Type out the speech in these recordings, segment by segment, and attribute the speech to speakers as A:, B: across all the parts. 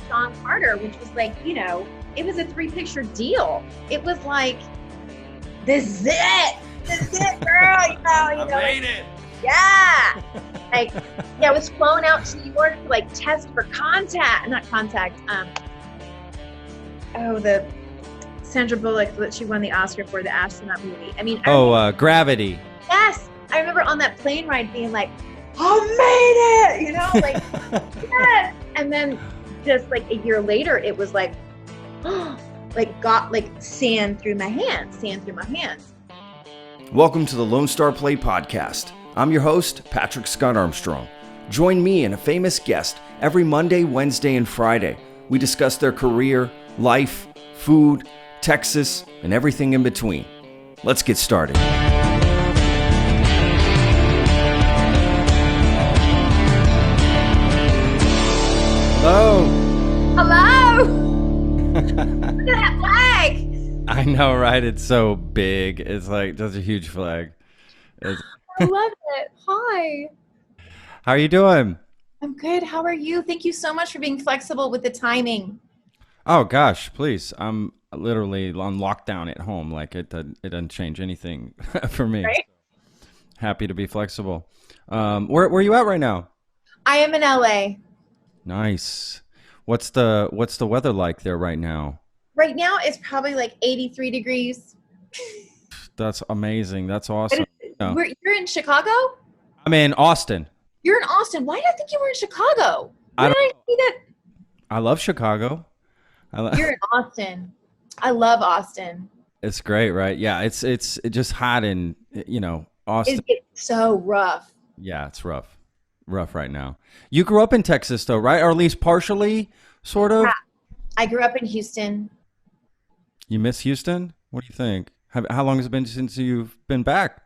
A: Sean Carter, which was like, it was a 3-picture deal. It was like, this is it, girl.
B: I made it.
A: Yeah. Like, I was flown out to New York to like test for the Sandra Bullock that she won the Oscar for, the astronaut movie. I mean,
B: Gravity.
A: Yes. I remember on that plane ride being like, I made it, like, yes. And then just like a year later, it was like, got like sand through my hands.
C: Welcome to the Lone Star Play Podcast. I'm your host, Patrick Scott Armstrong. Join me and a famous guest every Monday, Wednesday, and Friday. We discuss their career, life, food, Texas, and everything in between. Let's get started.
B: Hello.
A: Look at that flag.
B: I know, right? It's so big. It's like that's a huge flag.
A: I love it. Hi.
B: How are you doing?
A: I'm good. How are you? Thank you so much for being flexible with the timing.
B: Oh gosh, please. I'm literally on lockdown at home. Like it doesn't change anything for me.
A: Right?
B: Happy to be flexible. Where are you at right now?
A: I am in LA.
B: Nice. What's the weather like there right now?
A: Right now it's probably like 83 degrees.
B: That's amazing. That's awesome.
A: You're in Chicago?
B: I'm in Austin.
A: You're in Austin. Why did I think you were in Chicago? Where did I see that?
B: I love Chicago.
A: You're in Austin. I love Austin.
B: It's great, right? Yeah, it's just hot in, Austin.
A: It's so rough.
B: Yeah, it's rough right now. You grew up in Texas though, right? Or at least partially, sort of?
A: Yeah. I grew up in Houston.
B: You miss Houston? What do you think? How long has it been since you've been back?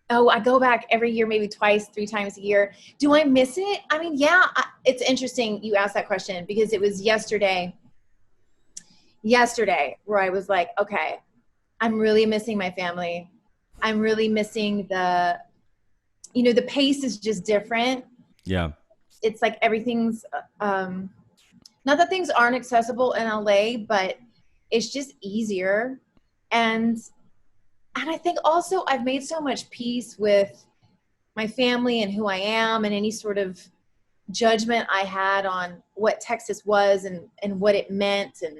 A: Oh, I go back every year, maybe twice, 3 times a year. Do I miss it? I mean, yeah, it's interesting you asked that question because it was yesterday where I was like, okay, I'm really missing my family. I'm really missing the pace is just different.
B: Yeah.
A: It's like everything's, not that things aren't accessible in LA, but it's just easier. And I think also I've made so much peace with my family and who I am and any sort of judgment I had on what Texas was and what it meant and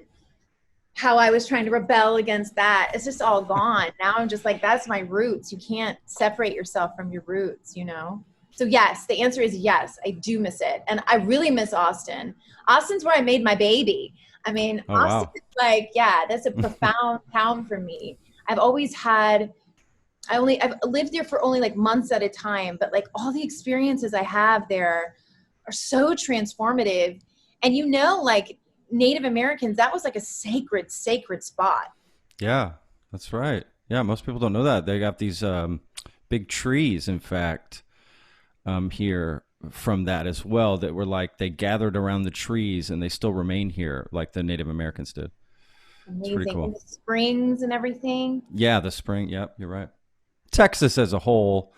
A: how I was trying to rebel against that. It's just all gone. Now I'm just like, that's my roots. You can't separate yourself from your roots, So yes, the answer is yes, I do miss it. And I really miss Austin. Austin's where I made my baby. I mean, Austin is like, yeah, that's a profound town for me. I've lived there for only like months at a time, but like all the experiences I have there are so transformative. And like Native Americans, that was like a sacred spot.
B: Yeah, that's right. Yeah, most people don't know that. They got these big trees, in fact, here from that as well, that were like they gathered around the trees and they still remain here like the Native Americans did.
A: Amazing.
B: It's pretty cool.
A: And the springs and everything.
B: Yeah, the spring. Yep, you're right. Texas as a whole,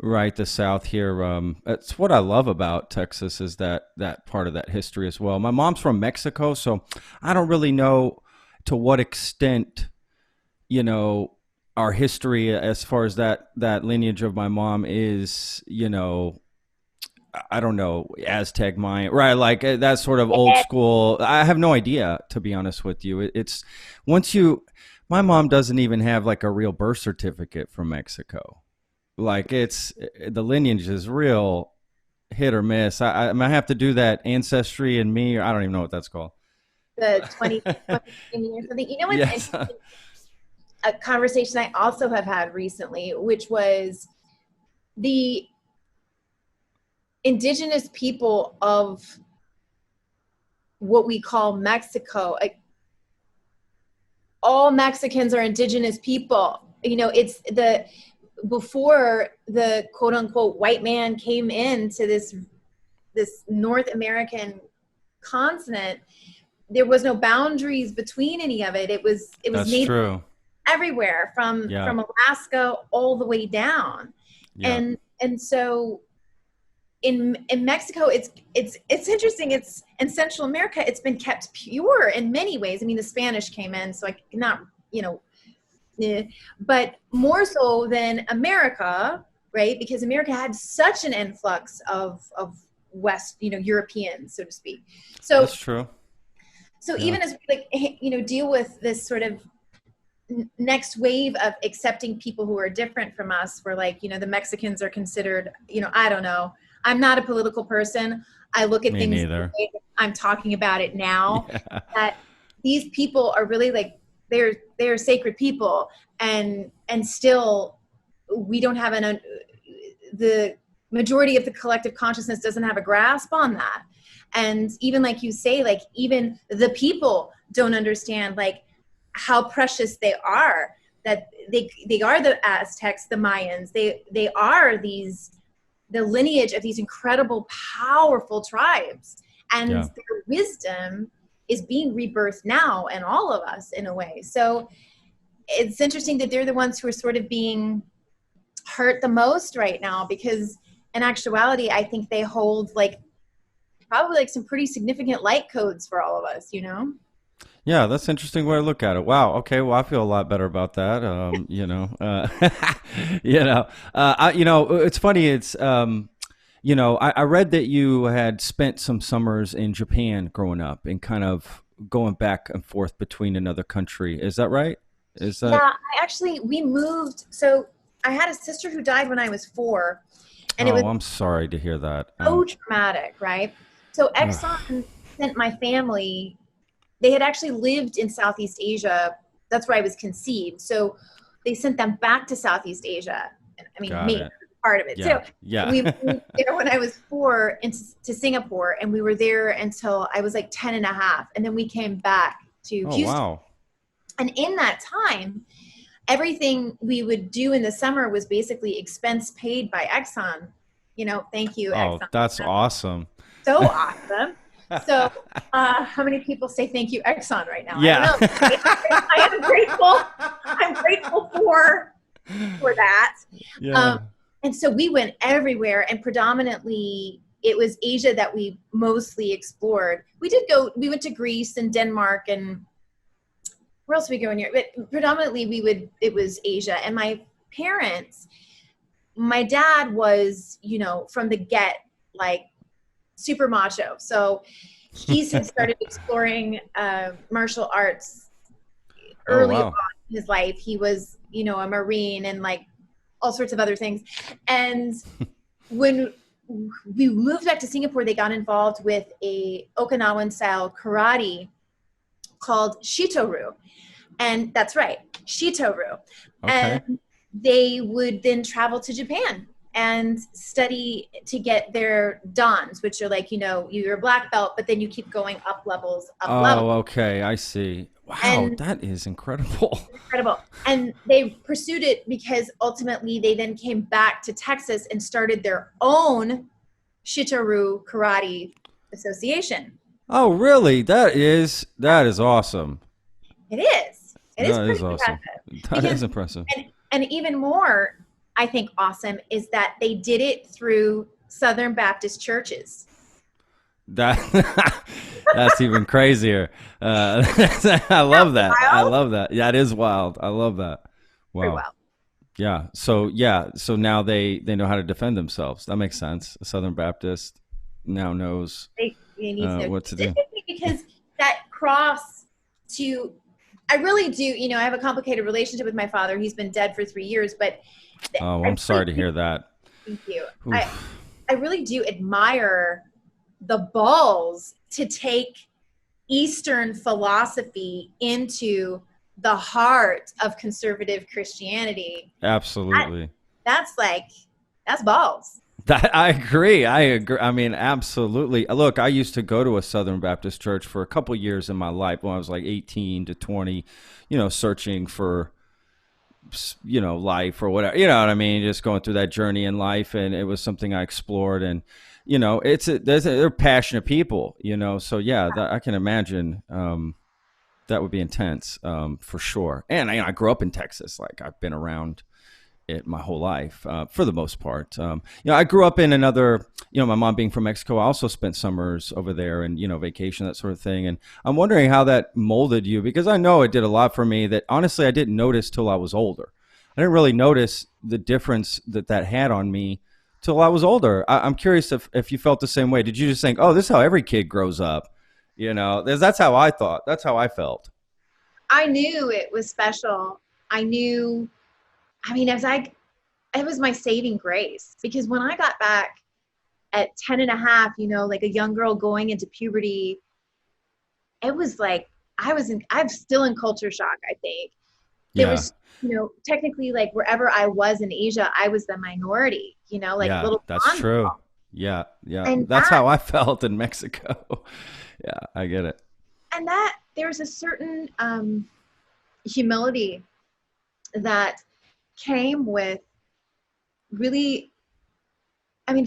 B: right? The South here. It's what I love about Texas is that part of that history as well. My mom's from Mexico, so I don't really know to what extent, our history as far as that lineage of my mom is, I don't know, Aztec, Mayan, right? Like that sort of old school. I have no idea, to be honest with you. It's my mom doesn't even have like a real birth certificate from Mexico. Like the lineage is real hit or miss. I might have to do that Ancestry and Me, or I don't even know what that's called.
A: The 20 years something. What's interesting? A conversation I also have had recently, which was the indigenous people of what we call Mexico. Like, all Mexicans are indigenous people. It's before the quote unquote white man came into this North American continent, there was no boundaries between any of it. It was
B: That's
A: native
B: true.
A: everywhere from Alaska all the way down.
B: Yeah.
A: And so in Mexico, it's interesting. It's in Central America, it's been kept pure in many ways. I mean, the Spanish came in, so I not, but more so than America, right? Because America had such an influx of West, Europeans, so to speak. So
B: that's true.
A: So even as we deal with this sort of next wave of accepting people who are different from us, where the Mexicans are considered, I don't know. I'm not a political person. I look at things the way that I'm talking about it now. Yeah. That these people are really they're sacred people, and still we don't have the majority of the collective consciousness doesn't have a grasp on that. And even like you say, even the people don't understand how precious they are, that they are the Aztecs, the Mayans, they are the lineage of these incredible, powerful tribes, and their wisdom is being rebirthed now in all of us in a way. So it's interesting that they're the ones who are sort of being hurt the most right now, because in actuality, I think they hold probably some pretty significant light codes for all of us,
B: Yeah, that's an interesting way to look at it. Wow. Okay. Well, I feel a lot better about that. It's funny. It's, I read that you had spent some summers in Japan growing up and kind of going back and forth between another country. Is that right?
A: Yeah, we moved. So I had a sister who died when I was 4. And
B: I'm sorry to hear that.
A: So traumatic, right? So Exxon sent my family. They had actually lived in Southeast Asia. That's where I was conceived. So they sent them back to Southeast Asia. I mean, me, part of it.
B: Yeah.
A: So
B: yeah.
A: we moved there when I was 4 to Singapore, and we were there until I was 10 and a half. And then we came back to Houston.
B: Wow.
A: And in that time, everything we would do in the summer was basically expense paid by Exxon. Thank you, Exxon.
B: Oh, that's awesome.
A: So awesome. So how many people say thank you, Exxon, right now?
B: Yeah.
A: I don't know. I'm grateful for that.
B: Yeah.
A: And so we went everywhere, and predominantly it was Asia that we mostly explored. We went to Greece and Denmark, and where else did we go in here? But predominantly it was Asia. And my parents, my dad was, from the get, super macho. So he's started exploring martial arts early on in his life. He was, a Marine and all sorts of other things. And when we moved back to Singapore, they got involved with a Okinawan style karate called Shito-ryu. And that's right, Shito-ryu.
B: Okay.
A: And they would then travel to Japan and study to get their dans, which are you're a black belt, but then you keep going up levels.
B: Okay. I see. Wow, that is incredible.
A: Incredible. And they pursued it because ultimately they then came back to Texas and started their own Shito-ryu Karate Association.
B: Oh, really? That is awesome.
A: It is. It is
B: pretty awesome. That is impressive.
A: And even more, I think, awesome is that they did it through Southern Baptist churches.
B: That's even crazier. I love that.
A: Wild?
B: I love that. Yeah, it is wild. I love that. Wow.
A: Very wild.
B: Yeah. So now they know how to defend themselves. That makes sense. A Southern Baptist now knows what to do.
A: Because that cross to, I really do, I have a complicated relationship with my father. He's been dead for 3 years, but
B: I'm sorry to hear that.
A: Thank you. I really do admire the balls to take Eastern philosophy into the heart of conservative Christianity.
B: Absolutely.
A: That's balls.
B: That I agree. I mean, absolutely. Look, I used to go to a Southern Baptist church for a couple years in my life when I was 18 to 20, searching for, life or whatever, you know what I mean? Just going through that journey in life. And it was something I explored, and, they're passionate people, so yeah, I can imagine, that would be intense, for sure. And I grew up in Texas. I've been around, it my whole life, for the most part. I grew up in another, my mom being from Mexico, I also spent summers over there and, vacation, that sort of thing. And I'm wondering how that molded you, because I know it did a lot for me that honestly I didn't notice till I was older. I didn't really notice the difference that had on me till I was older. I'm curious if you felt the same way. Did you just think, oh, this is how every kid grows up? That's how I thought. That's how I felt.
A: I knew it was special. It was my saving grace, because when I got back at 10 and a half, like a young girl going into puberty, it was like, I'm still in culture shock, I think. There was, technically, like wherever I was in Asia, I was the minority, little.
B: That's true.
A: Girl.
B: Yeah.
A: And
B: that's how I felt in Mexico. Yeah, I get it.
A: And that there's a certain humility that came with really,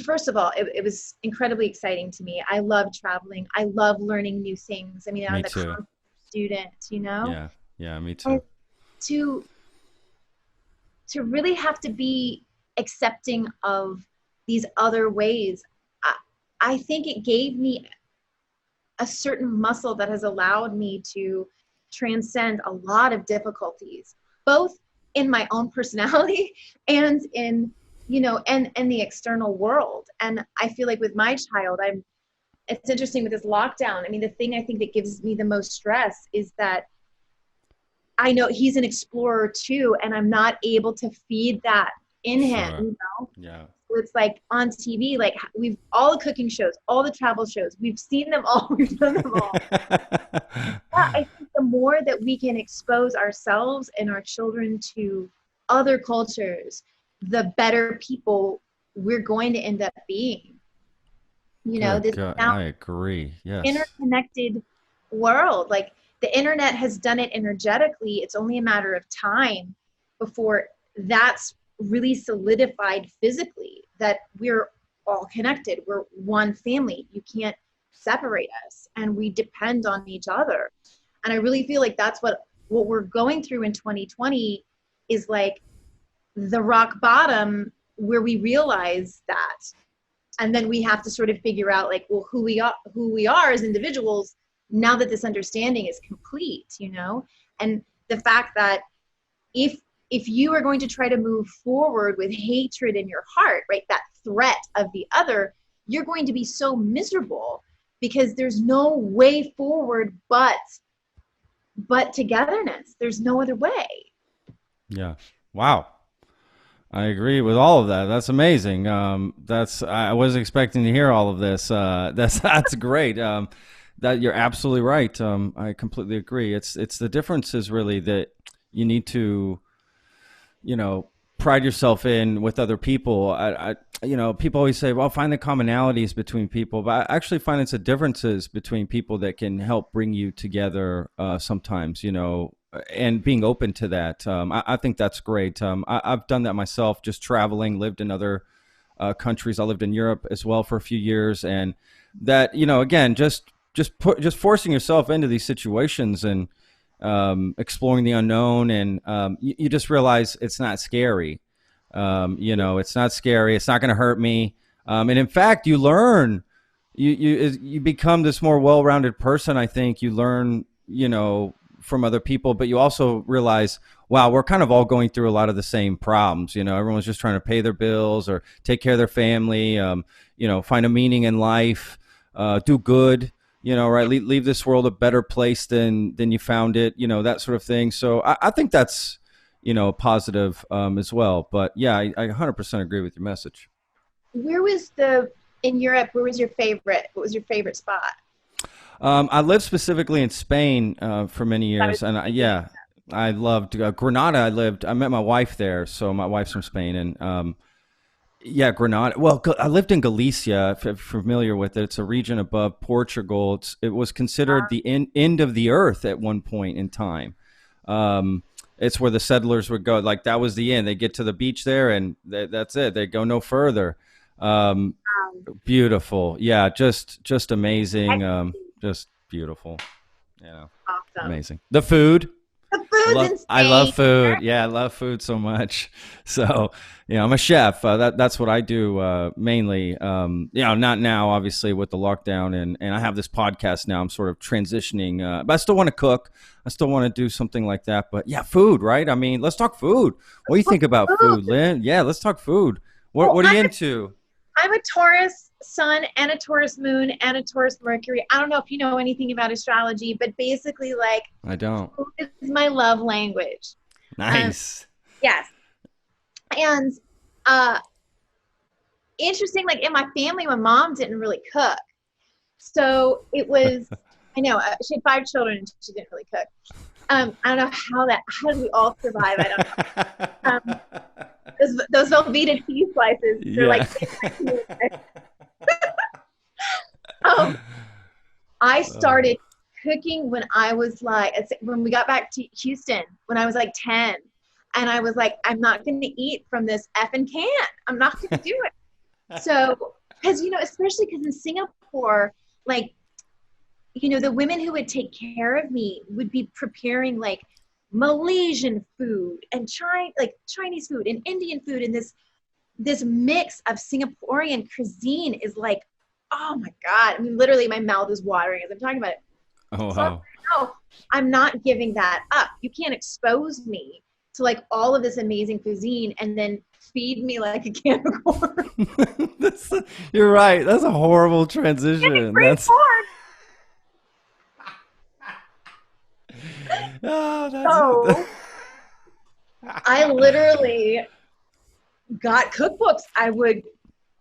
A: first of all, it was incredibly exciting to me. I love traveling. I love learning new things. I'm a college student,
B: Yeah, me too.
A: And to really have to be accepting of these other ways, I think it gave me a certain muscle that has allowed me to transcend a lot of difficulties, both in my own personality and in, and the external world. And I feel like with my child, it's interesting with this lockdown. The thing I think that gives me the most stress is that I know he's an explorer too, and I'm not able to feed that in him,
B: Yeah.
A: It's like on TV, like we've all the cooking shows, all the travel shows, we've seen them all, we've done them all. I think the more that we can expose ourselves and our children to other cultures, the better people we're going to end up being.
B: I agree. Yes.
A: Interconnected world, like the internet has done it energetically. It's only a matter of time before that's really solidified physically, that we're all connected. We're one family. You can't separate us, and we depend on each other. And I really feel like that's what we're going through in 2020 is like the rock bottom, where we realize that, and then we have to sort of figure out like, well, who we are as individuals now that this understanding is complete, and the fact that if you are going to try to move forward with hatred in your heart, right, that threat of the other, you're going to be so miserable, because there's no way forward but togetherness. There's no other way.
B: Yeah. Wow. I agree with all of that. That's amazing. I wasn't expecting to hear all of this. That's great. That you're absolutely right. I completely agree. It's the differences really that you need to, pride yourself in with other people. People always say, well, find the commonalities between people, but I actually find it's the differences between people that can help bring you together sometimes, and being open to that. I think that's great. I've done that myself, just traveling, lived in other countries. I lived in Europe as well for a few years. And that, again, just forcing yourself into these situations and exploring the unknown, and you just realize it's not scary. It's not scary. It's not going to hurt me. And in fact, you learn. You become this more well-rounded person. I think you learn, from other people, but you also realize, wow, we're kind of all going through a lot of the same problems. Everyone's just trying to pay their bills or take care of their family. Find a meaning in life. Do good. Right? Leave this world a better place than you found it, that sort of thing. So I think that's, positive as well. But yeah, I 100% agree with your message.
A: In Europe, where was your favorite? What was your favorite spot?
B: I lived specifically in Spain for many years. And I loved Granada. I met my wife there. So my wife's from Spain. And Granada. Well, I lived in Galicia, if you're familiar with it. It's a region above Portugal. It was considered the end of the earth at one point in time. It's where the settlers would go. Like that was the end. They get to the beach there, and that's it. They go no further. Beautiful. Yeah, just amazing. Just beautiful.
A: Awesome.
B: Amazing. The food.
A: Food's insane.
B: I love food. Yeah, I love food so much. So, I'm a chef. That's what I do mainly. Not now, obviously, with the lockdown, and I have this podcast now. I'm sort of transitioning, but I still want to cook. I still want to do something like that. But yeah, food, right? I mean, let's talk food. What do you think about food, Lynn? Yeah, let's talk food. What are you into?
A: I'm a Taurus sun and a Taurus moon and a Taurus Mercury. I don't know if you know anything about astrology, but basically, like,
B: I don't.
A: food is my love language.
B: Nice.
A: Yes. And interesting, like in my family, my mom didn't really cook. So it was, I know, she had 5 children and she didn't really cook. I don't know how did we all survive? I don't know. Those Velveeta cheese slices, they're like, I started cooking when I was like, when we got back to Houston, when I was like 10. And I was like, I'm not going to eat from this effing can. I'm not going to do it. So, because, especially because in Singapore, like, the women who would take care of me would be preparing like Malaysian food and Chinese food and Indian food. And this mix of Singaporean cuisine is like, oh my God. I mean, literally my mouth is watering as I'm talking about it.
B: Oh, wow.
A: So, no, I'm not giving that up. You can't expose me to like all of this amazing cuisine and then feed me like a can of corn.
B: You're right. That's a horrible transition. That's
A: corn.
B: Oh,
A: I literally got cookbooks. I would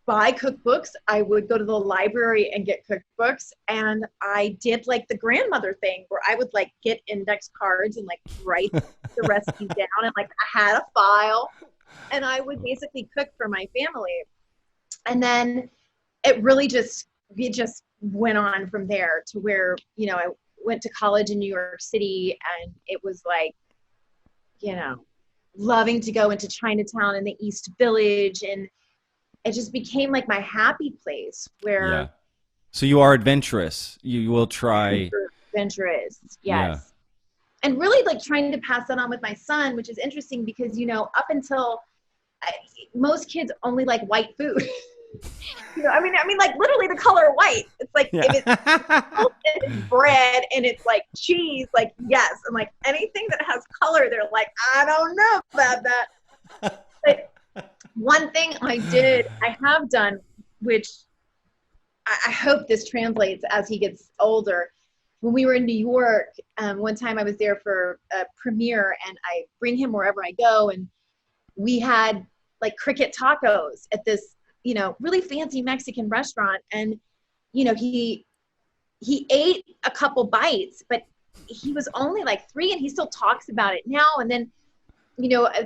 A: buy cookbooks. I would go to the library and get cookbooks. And I did like the grandmother thing where I would like get index cards and like write the recipes down. And like I had a file and I would basically cook for my family. And then it just went on from there to where, I went to college in New York City and it was like, loving to go into Chinatown and the East Village. And it just became like my happy place where.
B: Yeah. So you are adventurous. You will try.
A: Adventurous. Yes.
B: Yeah.
A: And really like trying to pass that on with my son, which is interesting because, up until most kids only like white food. I mean, like literally the color white. It's like if it's bread and it's like cheese, like yes. And like anything that has color, they're like, I don't know about that. But one thing I have done, which I hope this translates as he gets older. When we were in New York, one time I was there for a premiere and I bring him wherever I go. And we had like cricket tacos at this, really fancy Mexican restaurant. And, he ate a couple bites, but he was only like 3 and he still talks about it now. And then,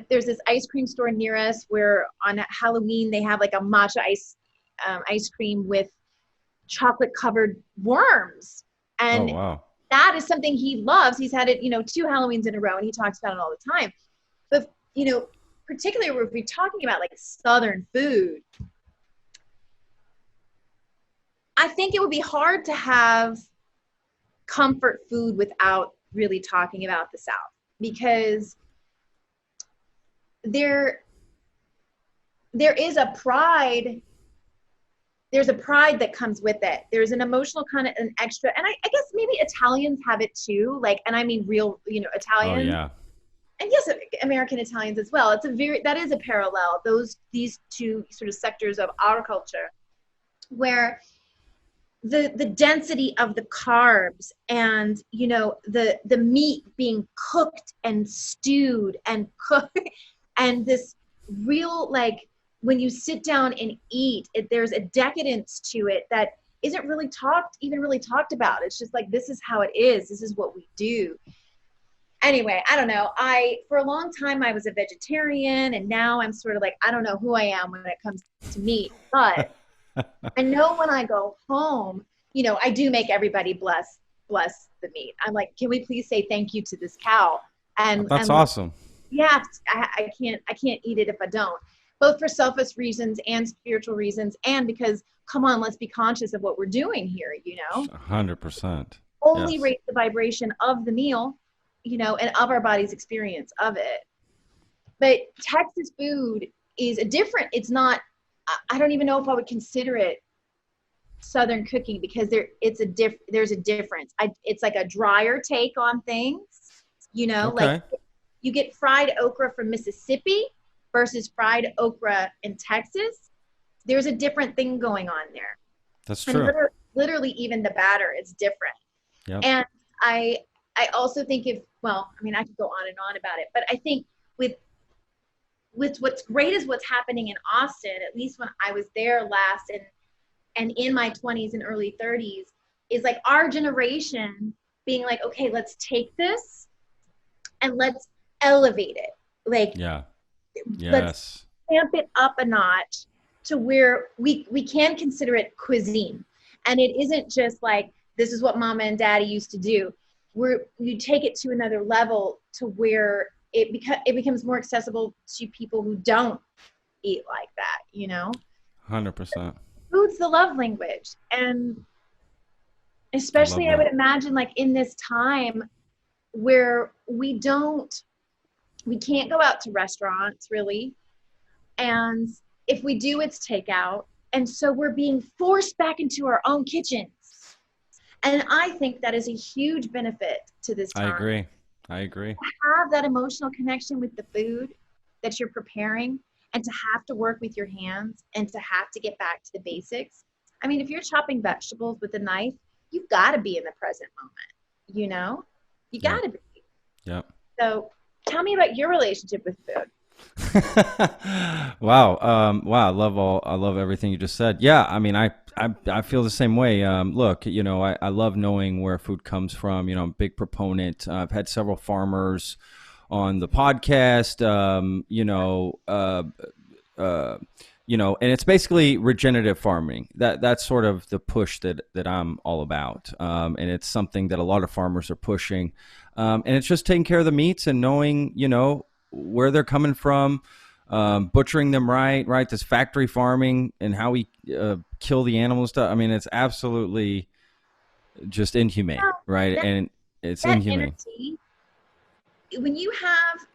A: there's this ice cream store near us where on Halloween they have like a matcha ice cream with chocolate covered worms. And
B: oh, wow.
A: That is something he loves. He's had it, 2 Halloweens in a row and he talks about it all the time. But, particularly if we're talking about like Southern food, I think it would be hard to have comfort food without really talking about the South, because there is a pride. There's a pride that comes with it. There's an emotional kind of an extra, and I guess maybe Italians have it too. Like, and I mean real, Italians.
B: Oh, yeah.
A: And yes, American Italians as well. That is a parallel. These two sort of sectors of our culture, where the density of the carbs and the meat being cooked and stewed and cooked and this real, like, when you sit down and eat it, there's a decadence to it that isn't really talked about. It's just like, this is how it is, this is what we do. Anyway, I don't know, for a long time I was a vegetarian, and now I'm sort of like, I don't know who I am when it comes to meat, but I know when I go home, I do make everybody bless the meat. I'm like, can we please say thank you to this cow? And
B: that's awesome.
A: Yeah, I can't eat it if I don't. Both for selfish reasons and spiritual reasons, and because, come on, let's be conscious of what we're doing here.
B: 100%.
A: Only raise the vibration of the meal, and of our body's experience of it. But Texas food is it's not, I don't even know if I would consider it Southern cooking, because there's a difference. It's like a drier take on things,
B: Okay.
A: like you get fried okra from Mississippi versus fried okra in Texas. There's a different thing going on there.
B: That's true.
A: And literally even the batter is different.
B: Yep.
A: And I also think I could go on and on about it, but I think with what's great is what's happening in Austin, at least when I was there last and in my 20s and early 30s, is like our generation being like, okay, let's take this and let's elevate it. Like,
B: yeah.
A: Let's amp it up a notch to where we can consider it cuisine. And it isn't just like, this is what mama and daddy used to do. You take it to another level to where it becomes more accessible to people who don't eat like that,
B: 100%.
A: Food's the love language. And especially I would imagine like in this time where we can't go out to restaurants really. And if we do, it's takeout. And so we're being forced back into our own kitchens. And I think that is a huge benefit to this time.
B: I agree.
A: To have that emotional connection with the food that you're preparing, and to have to work with your hands, and to have to get back to the basics. I mean, if you're chopping vegetables with a knife, you've got to be in the present moment, You got to be.
B: Yep.
A: So tell me about your relationship with food.
B: Wow. I love everything you just said. Yeah. I mean, I feel the same way. Look, I love knowing where food comes from. I'm a big proponent. I've had several farmers on the podcast, and it's basically regenerative farming. That's sort of the push that I'm all about. And it's something that a lot of farmers are pushing. And it's just taking care of the meats and knowing, where they're coming from, butchering them right. This factory farming and how we kill the animal stuff. I mean, it's absolutely just inhumane, right? And it's inhumane.
A: Energy, when you have,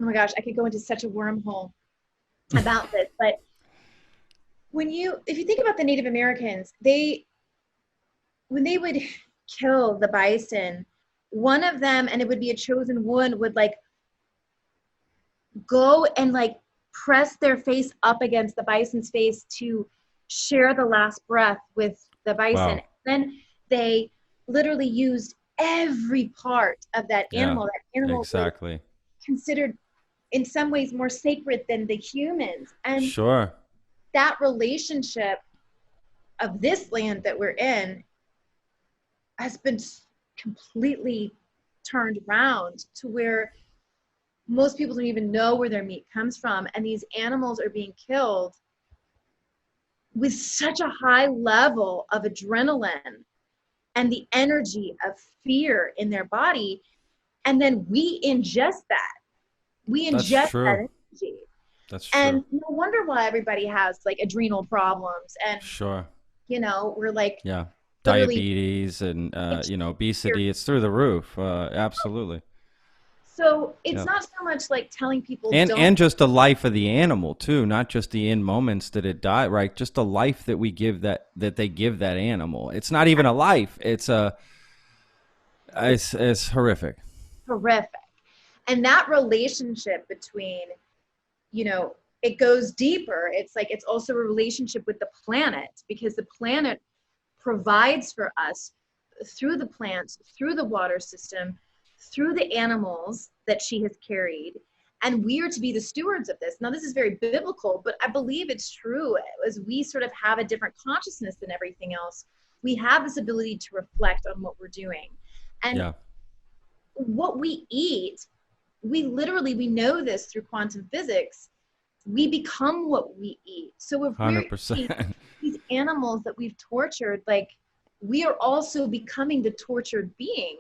A: oh my gosh, I could go into such a wormhole about this, but if you think about the Native Americans, when they would kill the bison, one of them, and it would be a chosen one, would like go and like press their face up against the bison's face to share the last breath with the bison.
B: Wow.
A: Then they literally used every part of that animal. That animal
B: exactly
A: was considered in some ways more sacred than the humans. And
B: sure,
A: that relationship of this land that we're in has been completely turned around to where most people don't even know where their meat comes from. And these animals are being killed with such a high level of adrenaline and the energy of fear in their body. And then we ingest that. We ingest that energy.
B: That's true.
A: And no wonder why everybody has like adrenal problems. And,
B: sure,
A: we're like,
B: diabetes and, obesity. It's through the roof. Absolutely.
A: So it's not so much like telling people
B: and just the life of the animal too, not just the end moments that it died, right? Just the life that we give that they give that animal. It's not even a life. It's horrific.
A: Horrific. And that relationship between, it goes deeper. It's like, it's also a relationship with the planet, because the planet provides for us through the plants, through the water system, through the animals that she has carried. And we are to be the stewards of this. Now, this is very biblical, but I believe it's true. As we sort of have a different consciousness than everything else, we have this ability to reflect on what we're doing. And what we eat, we know this through quantum physics, we become what we eat. So if
B: 100%.
A: we're eating these animals that we've tortured, like, we are also becoming the tortured being.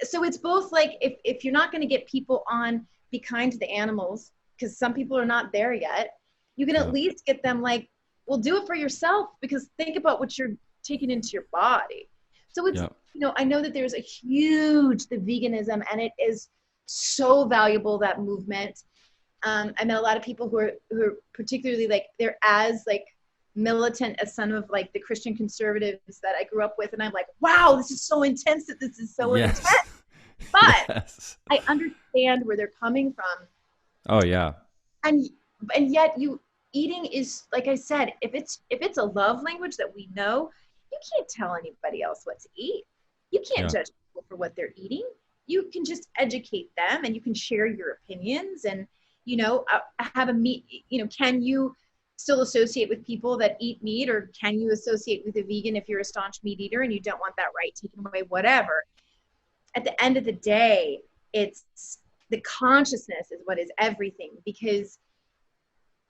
A: So it's both like, if you're not going to get people on be kind to the animals, because some people are not there yet, you can at least get them do it for yourself, because think about what you're taking into your body. So I know that there's the veganism, and it is so valuable, that movement. I met a lot of people who are particularly like, they're as like militant as some of like the Christian conservatives that I grew up with. And I'm like, wow, this is so intense that this is so
B: Yes.
A: intense. But
B: Yes.
A: I understand where they're coming from.
B: Oh yeah.
A: And yet eating is, like I said, if it's a love language that we know, you can't tell anybody else what to eat. You can't judge people for what they're eating. You can just educate them, and you can share your opinions, and have a meat. Can you still associate with people that eat meat, or can you associate with a vegan if you're a staunch meat eater and you don't want that right taken away? Whatever. At the end of the day, it's the consciousness is what is everything, because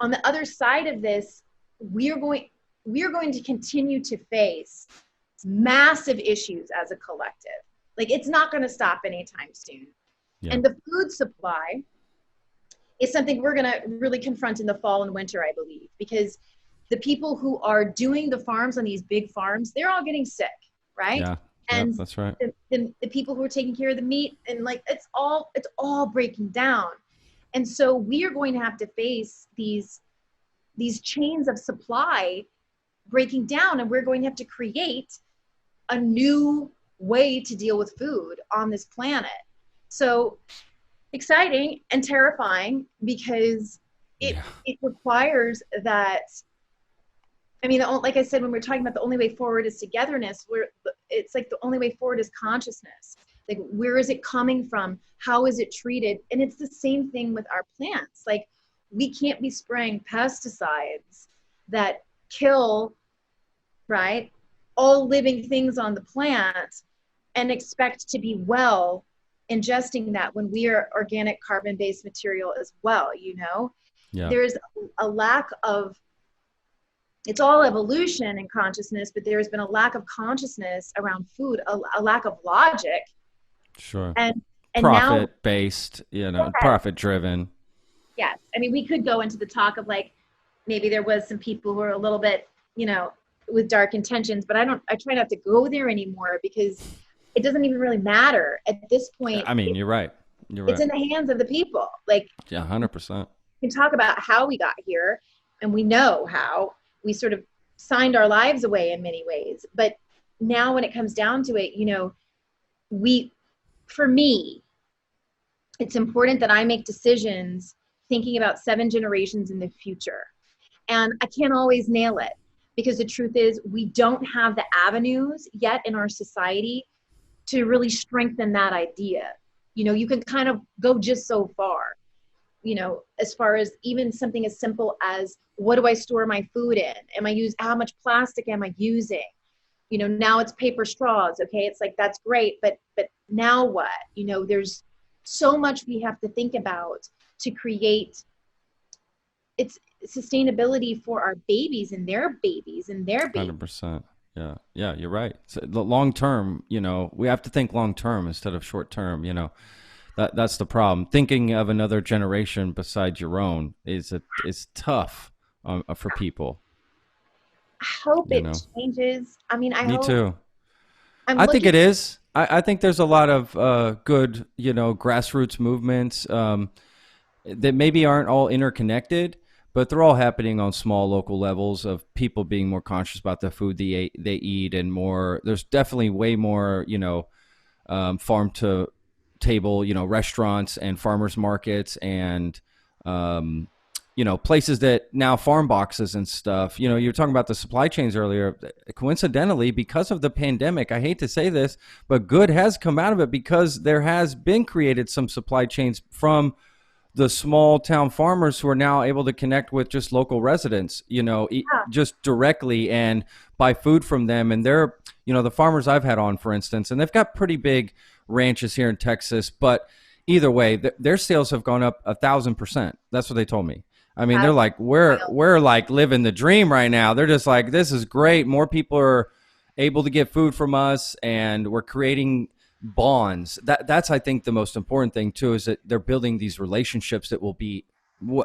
A: on the other side of this, we are going to continue to face massive issues as a collective. Like, it's not going to stop anytime soon. Yeah. And the food supply is something we're going to really confront in the fall and winter, I believe, because the people who are doing the farms on these big farms, they're all getting sick, right?
B: Yeah.
A: And
B: that's right.
A: The people who are taking care of the meat, and like, it's all breaking down. And so we are going to have to face these chains of supply breaking down, and we're going to have to create a new way to deal with food on this planet. So exciting and terrifying, because it requires that. I mean, like I said, when we're talking about the only way forward is togetherness, it's like the only way forward is consciousness. Like, where is it coming from? How is it treated? And it's the same thing with our plants. Like, we can't be spraying pesticides that kill, right, all living things on the plant and expect to be well ingesting that when we are organic carbon-based material as well, Yeah. There's a lack of, it's all evolution and consciousness, but there's been a lack of consciousness around food, a lack of logic.
B: Sure.
A: And
B: profit-based, profit-driven.
A: Yes. I mean, we could go into the talk of like, maybe there was some people who are a little bit, with dark intentions, but I try not to go there anymore, because it doesn't even really matter at this point.
B: I mean, you're right.
A: It's in the hands of the people. Like,
B: yeah, 100%.
A: We can talk about how we got here, and we know how we sort of signed our lives away in many ways. But now when it comes down to it, for me, it's important that I make decisions thinking about 7 generations in the future. And I can't always nail it, because the truth is, we don't have the avenues yet in our society to really strengthen that idea. You can kind of go just so far, as far as even something as simple as, what do I store my food in? How much plastic am I using? Now it's paper straws. Okay. It's like, that's great. But now what? There's so much we have to think about to create it's sustainability for our babies and their babies and their babies.
B: 100%. Yeah, you're right. So the long term, we have to think long term instead of short term. That's the problem. Thinking of another generation besides your own is tough for people.
A: I hope it changes. I mean,
B: Me too. I think it is. I think there's a lot of good, grassroots movements that maybe aren't all interconnected, but they're all happening on small local levels of people being more conscious about the food they eat, and more. There's definitely way more, farm to table, restaurants and farmers markets and, places that now farm boxes and stuff. You were talking about the supply chains earlier. Coincidentally, because of the pandemic, I hate to say this, but good has come out of it, because there has been created some supply chains from the small town farmers who are now able to connect with just local residents, just directly, and buy food from them. And they're, the farmers I've had on, for instance, and they've got pretty big ranches here in Texas, but either way, their sales have gone up 1,000%. That's what they told me. I mean, they're like, we're like living the dream right now. They're just like, this is great. More people are able to get food from us, and we're creating bonds. That's, I think, the most important thing too, is that they're building these relationships that will be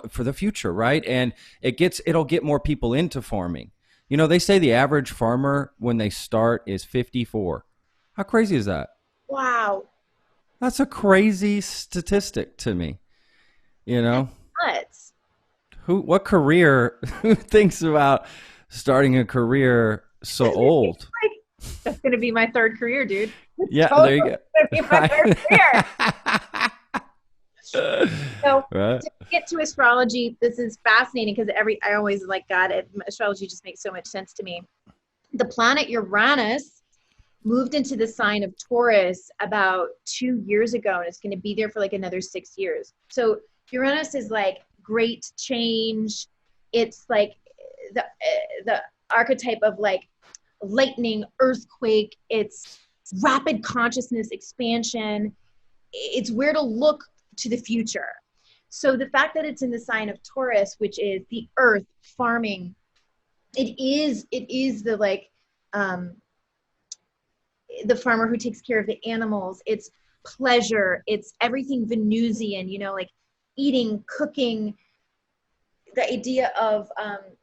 B: for the future, right? And it'll get more people into farming. They say the average farmer when they start is 54. How crazy is that?
A: Wow.
B: That's a crazy statistic to me. You know,
A: Nuts.
B: what career, who thinks about starting a career so old?
A: Like, that's going to be my third career, dude. It's
B: Yeah,
A: totally
B: there you
A: going to be my third career. So
B: Right.
A: to get to astrology, this is fascinating because I always like, God, astrology just makes so much sense to me. The planet Uranus moved into the sign of Taurus about 2 years ago, and it's going to be there for like another 6 years. So Uranus is like great change. It's like the archetype of like lightning, earthquake. It's rapid consciousness expansion. It's where to look to the future. So the fact that it's in the sign of Taurus, which is the earth, farming, it is the like the farmer who takes care of the animals. It's pleasure. It's everything Venusian, you know, like eating, cooking, the idea of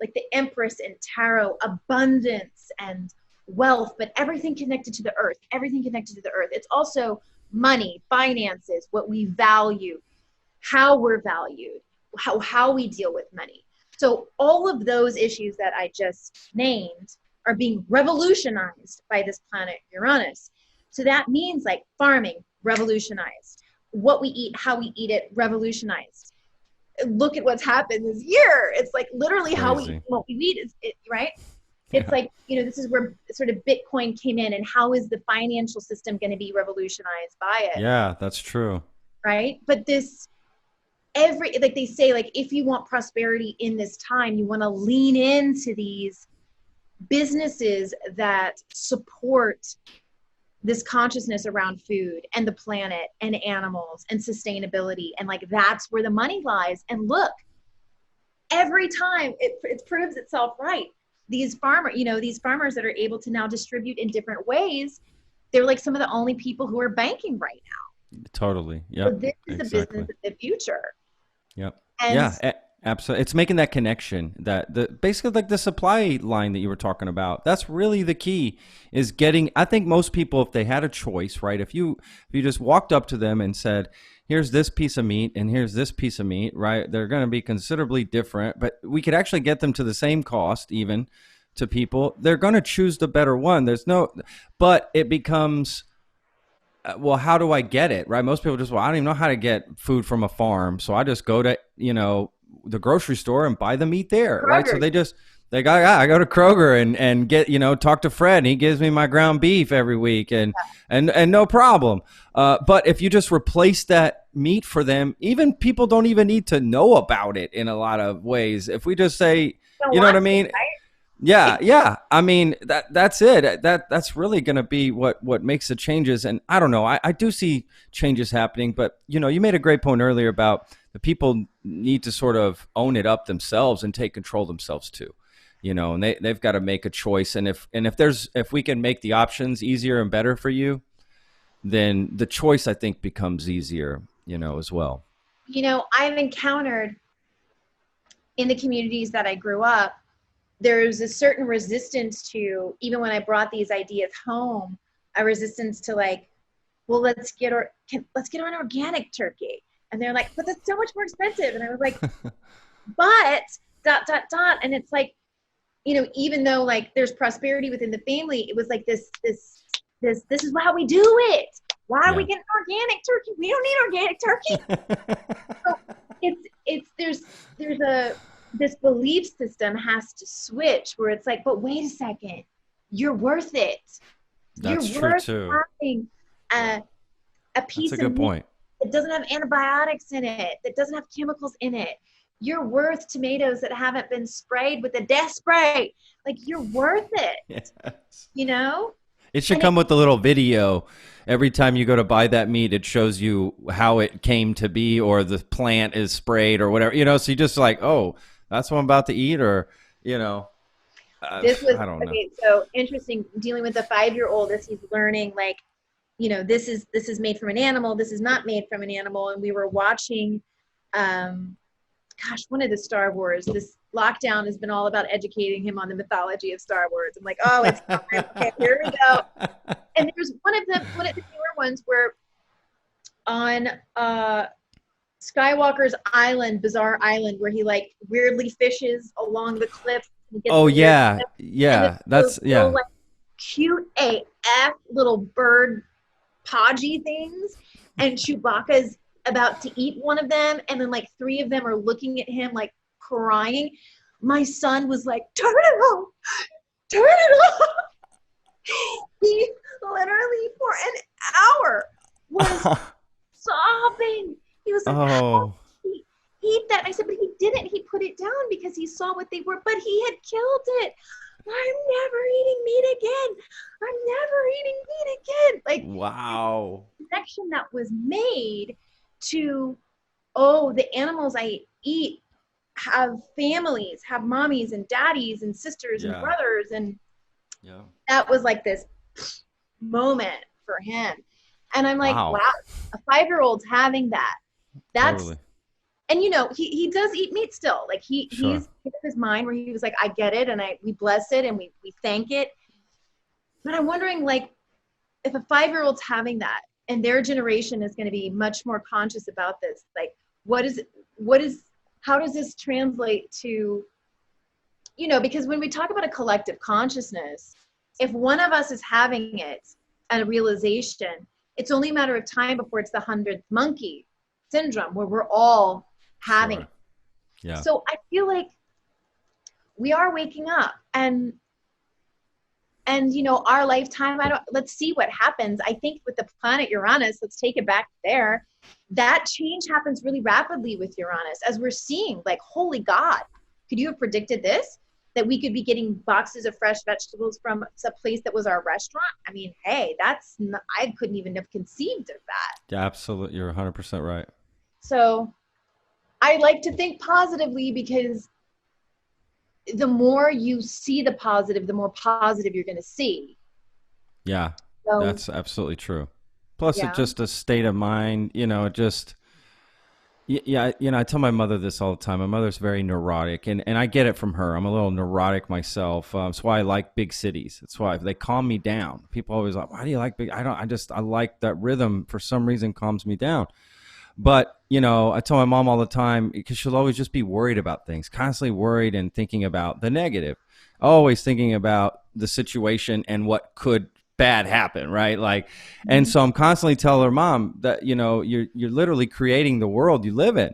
A: like the Empress and tarot, abundance and wealth, but everything connected to the earth, everything connected to the earth. It's also money, finances, what we value, how we're valued, how we deal with money. So all of those issues that I just named are being revolutionized by this planet Uranus. So that means like farming, revolutionized. What we eat, how we eat it, revolutionized. Look at what's happened this year. It's like literally how we eat, what we eat is it, right? It's like, you know, this is where sort of Bitcoin came in, and how is the financial system going to be revolutionized by it?
B: Yeah, that's true.
A: Right. But this, like they say, like, if you want prosperity in this time, you want to lean into these businesses that support this consciousness around food and the planet and animals and sustainability. And like, that's where the money lies. And look, every time it proves itself right. These farmers that are able to now distribute in different ways, they're like some of the only people who are banking right now.
B: Totally. Yeah.
A: So this is the business of the future.
B: Yep.
A: And
B: yeah, absolutely. It's making that connection, that basically like the supply line that you were talking about. That's really the key, is getting, I think most people, if they had a choice, right? If you just walked up to them and said, here's this piece of meat and here's this piece of meat, right? They're going to be considerably different, but we could actually get them to the same cost even to people. They're going to choose the better one. But it becomes, well, how do I get it, right? Most people just, well, I don't even know how to get food from a farm. So I just go to, the grocery store and buy the meat there, right? So I go to Kroger and get, talk to Fred, and he gives me my ground beef every week and no problem. But if you just replace that meat for them, even people don't even need to know about it in a lot of ways. If we just say, you know what I mean? Right? Yeah. I mean, that's it. That's really going to be what makes the changes. And I don't know, I do see changes happening, but you made a great point earlier about the people need to sort of own it up themselves and take control themselves too, and they've got to make a choice. And if we can make the options easier and better for you, then the choice, I think, becomes easier, as well.
A: I've encountered in the communities that I grew up, there's a certain resistance to, even when I brought these ideas home, a resistance to like, well, let's get an organic turkey. And they're like, but that's so much more expensive. And I was like, but ... And it's like, even though like there's prosperity within the family, it was like this is how we do it. Why are we getting organic turkey? We don't need organic turkey. So this belief system has to switch, where it's like, but wait a second, you're worth it.
B: That's
A: you're
B: true
A: worth
B: too.
A: Having a piece
B: That's a good point.
A: That doesn't have antibiotics in it, that doesn't have chemicals in it. You're worth tomatoes that haven't been sprayed with a death spray. Like, you're worth it. Yes.
B: It should come with a little video. Every time you go to buy that meat, it shows you how it came to be, or the plant is sprayed or whatever, so you just like, oh, that's what I'm about to eat, or,
A: this was,
B: I don't know.
A: Okay, so interesting, dealing with a 5-year-old as he's learning, like, this is made from an animal, this is not made from an animal. And we were watching kind gosh, one of the Star Wars, this lockdown has been all about educating him on the mythology of Star Wars. I'm like, oh, it's time. Okay, here we go. And there's one of the newer ones where on Skywalker's island, Bizarre Island, where he like weirdly fishes along the cliff.
B: Oh yeah, yeah, that's
A: little, like, cute AF little bird podgy things, and Chewbacca's about to eat one of them, and then like 3 of them are looking at him like crying. My son was like, turn it off, turn it off. He literally for an hour was sobbing. He was like,
B: oh,
A: he ate that. I said, but he didn't. He put it down because he saw what they were, but he had killed it. I'm never eating meat again. I'm never eating meat again. Like,
B: wow.
A: The connection that was made to, oh, the animals I eat have families, have mommies and daddies and sisters and brothers. And that was like this moment for him. And I'm like, wow, a 5-year-old's having that. That's
B: totally.
A: And he does eat meat still. Like he's in his mind where he was like, I get it, and we bless it and we thank it. But I'm wondering, like, if a 5-year-old's having that and their generation is going to be much more conscious about this, like how does this translate to, because when we talk about a collective consciousness, if one of us is having it and a realization, it's only a matter of time before it's the 100th monkey syndrome where we're all having it.
B: Yeah.
A: So I feel like we are waking up, and our lifetime, let's see what happens. I think with the planet Uranus, let's take it back there, that change happens really rapidly with Uranus, as we're seeing, like, holy God, could you have predicted this? That we could be getting boxes of fresh vegetables from a place that was our restaurant? I mean, hey, I couldn't even have conceived of that.
B: Yeah, absolutely. You're 100% right.
A: So I like to think positively, because the more you see the positive, the more positive you're going to see.
B: Yeah,
A: so,
B: that's absolutely true. Plus, it's just a state of mind, I tell my mother this all the time. My mother's very neurotic, and I get it from her. I'm a little neurotic myself. That's why I like big cities. That's why they calm me down. People always like, why do you like big? I like that rhythm, for some reason, calms me down. But, I tell my mom all the time, because she'll always just be worried about things, constantly worried and thinking about the negative, always thinking about the situation and what could bad happen, right? Like, and so I'm constantly telling her, Mom, that, you're literally creating the world you live in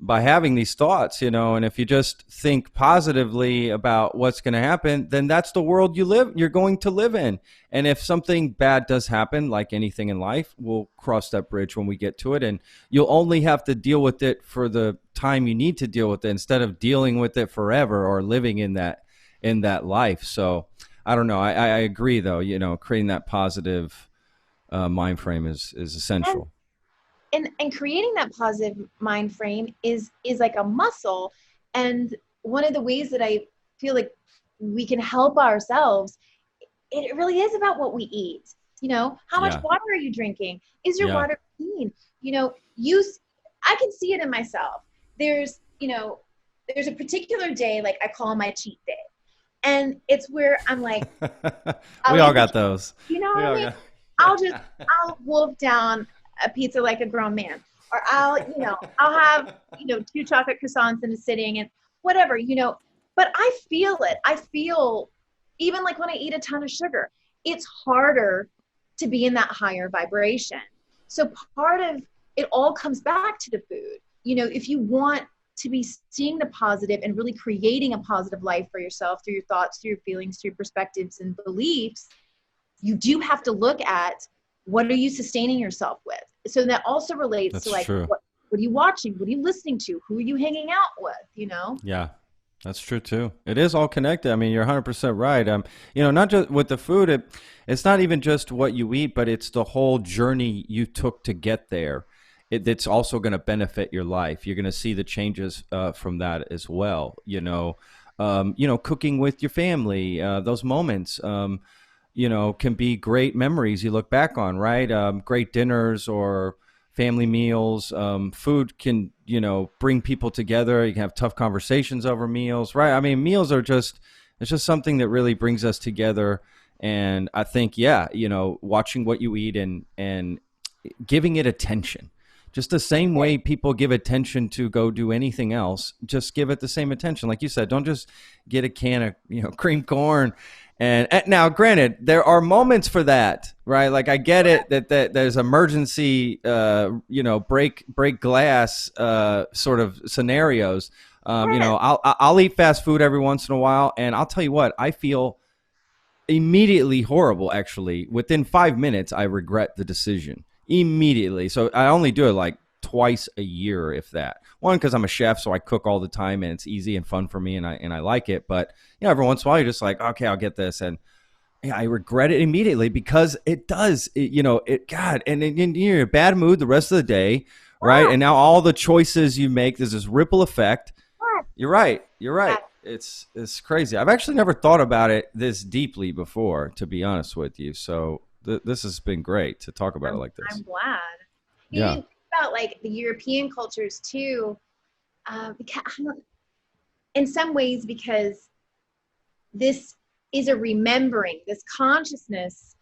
B: by having these thoughts, and if you just think positively about what's going to happen, then that's the world you're going to live in. And if something bad does happen, like anything in life, we'll cross that bridge when we get to it. And you'll only have to deal with it for the time you need to deal with it, instead of dealing with it forever or living in that life. So I don't know. I agree though, creating that positive mind frame is essential.
A: And creating that positive mind frame is like a muscle. And one of the ways that I feel like we can help ourselves, it really is about what we eat. How much water are you drinking? Is your water clean? I can see it in myself. There's a particular day, like I call my cheat day. And it's where I'm like,
B: we all got those.
A: What I mean? I'll wolf down a pizza like a grown man, or I'll have 2 chocolate croissants in a sitting, and whatever, but I feel it. I feel, even like when I eat a ton of sugar, it's harder to be in that higher vibration. So part of it all comes back to the food. If you want to be seeing the positive and really creating a positive life for yourself through your thoughts, through your feelings, through your perspectives and beliefs, you do have to look at, what are you sustaining yourself with? So that also relates to, like, what are you watching? What are you listening to? Who are you hanging out with?
B: Yeah, that's true too. It is all connected. I mean, you're 100% right. Not just with the food, it's not even just what you eat, but it's the whole journey you took to get there. It's also going to benefit your life. You're going to see the changes from that as well. Cooking with your family, those moments, can be great memories you look back on, right? Great dinners or family meals. Food can, bring people together. You can have tough conversations over meals, right? I mean, meals are it's just something that really brings us together. And I think, watching what you eat and giving it attention, just the same way people give attention to go do anything else, just give it the same attention. Like you said, don't just get a can of, cream corn. And now, granted, there are moments for that, right? Like I get it that there's emergency, break glass sort of scenarios. I'll eat fast food every once in a while, and I'll tell you what, I feel immediately horrible. Actually, within 5 minutes, I regret the decision immediately. So I only do it like twice a year, if that. One, because I'm a chef, so I cook all the time, and it's easy and fun for me, and I like it. But every once in a while, you're just like, okay, I'll get this, and I regret it immediately because it does. God, and you're in a bad mood the rest of the day, right? And now all the choices you make, there's this ripple effect. You're right. It's crazy. I've actually never thought about it this deeply before, to be honest with you. So this has been great to talk about it like this.
A: I'm glad.
B: Yeah.
A: Think about like the European cultures too, in some ways, because this is a remembering. This consciousness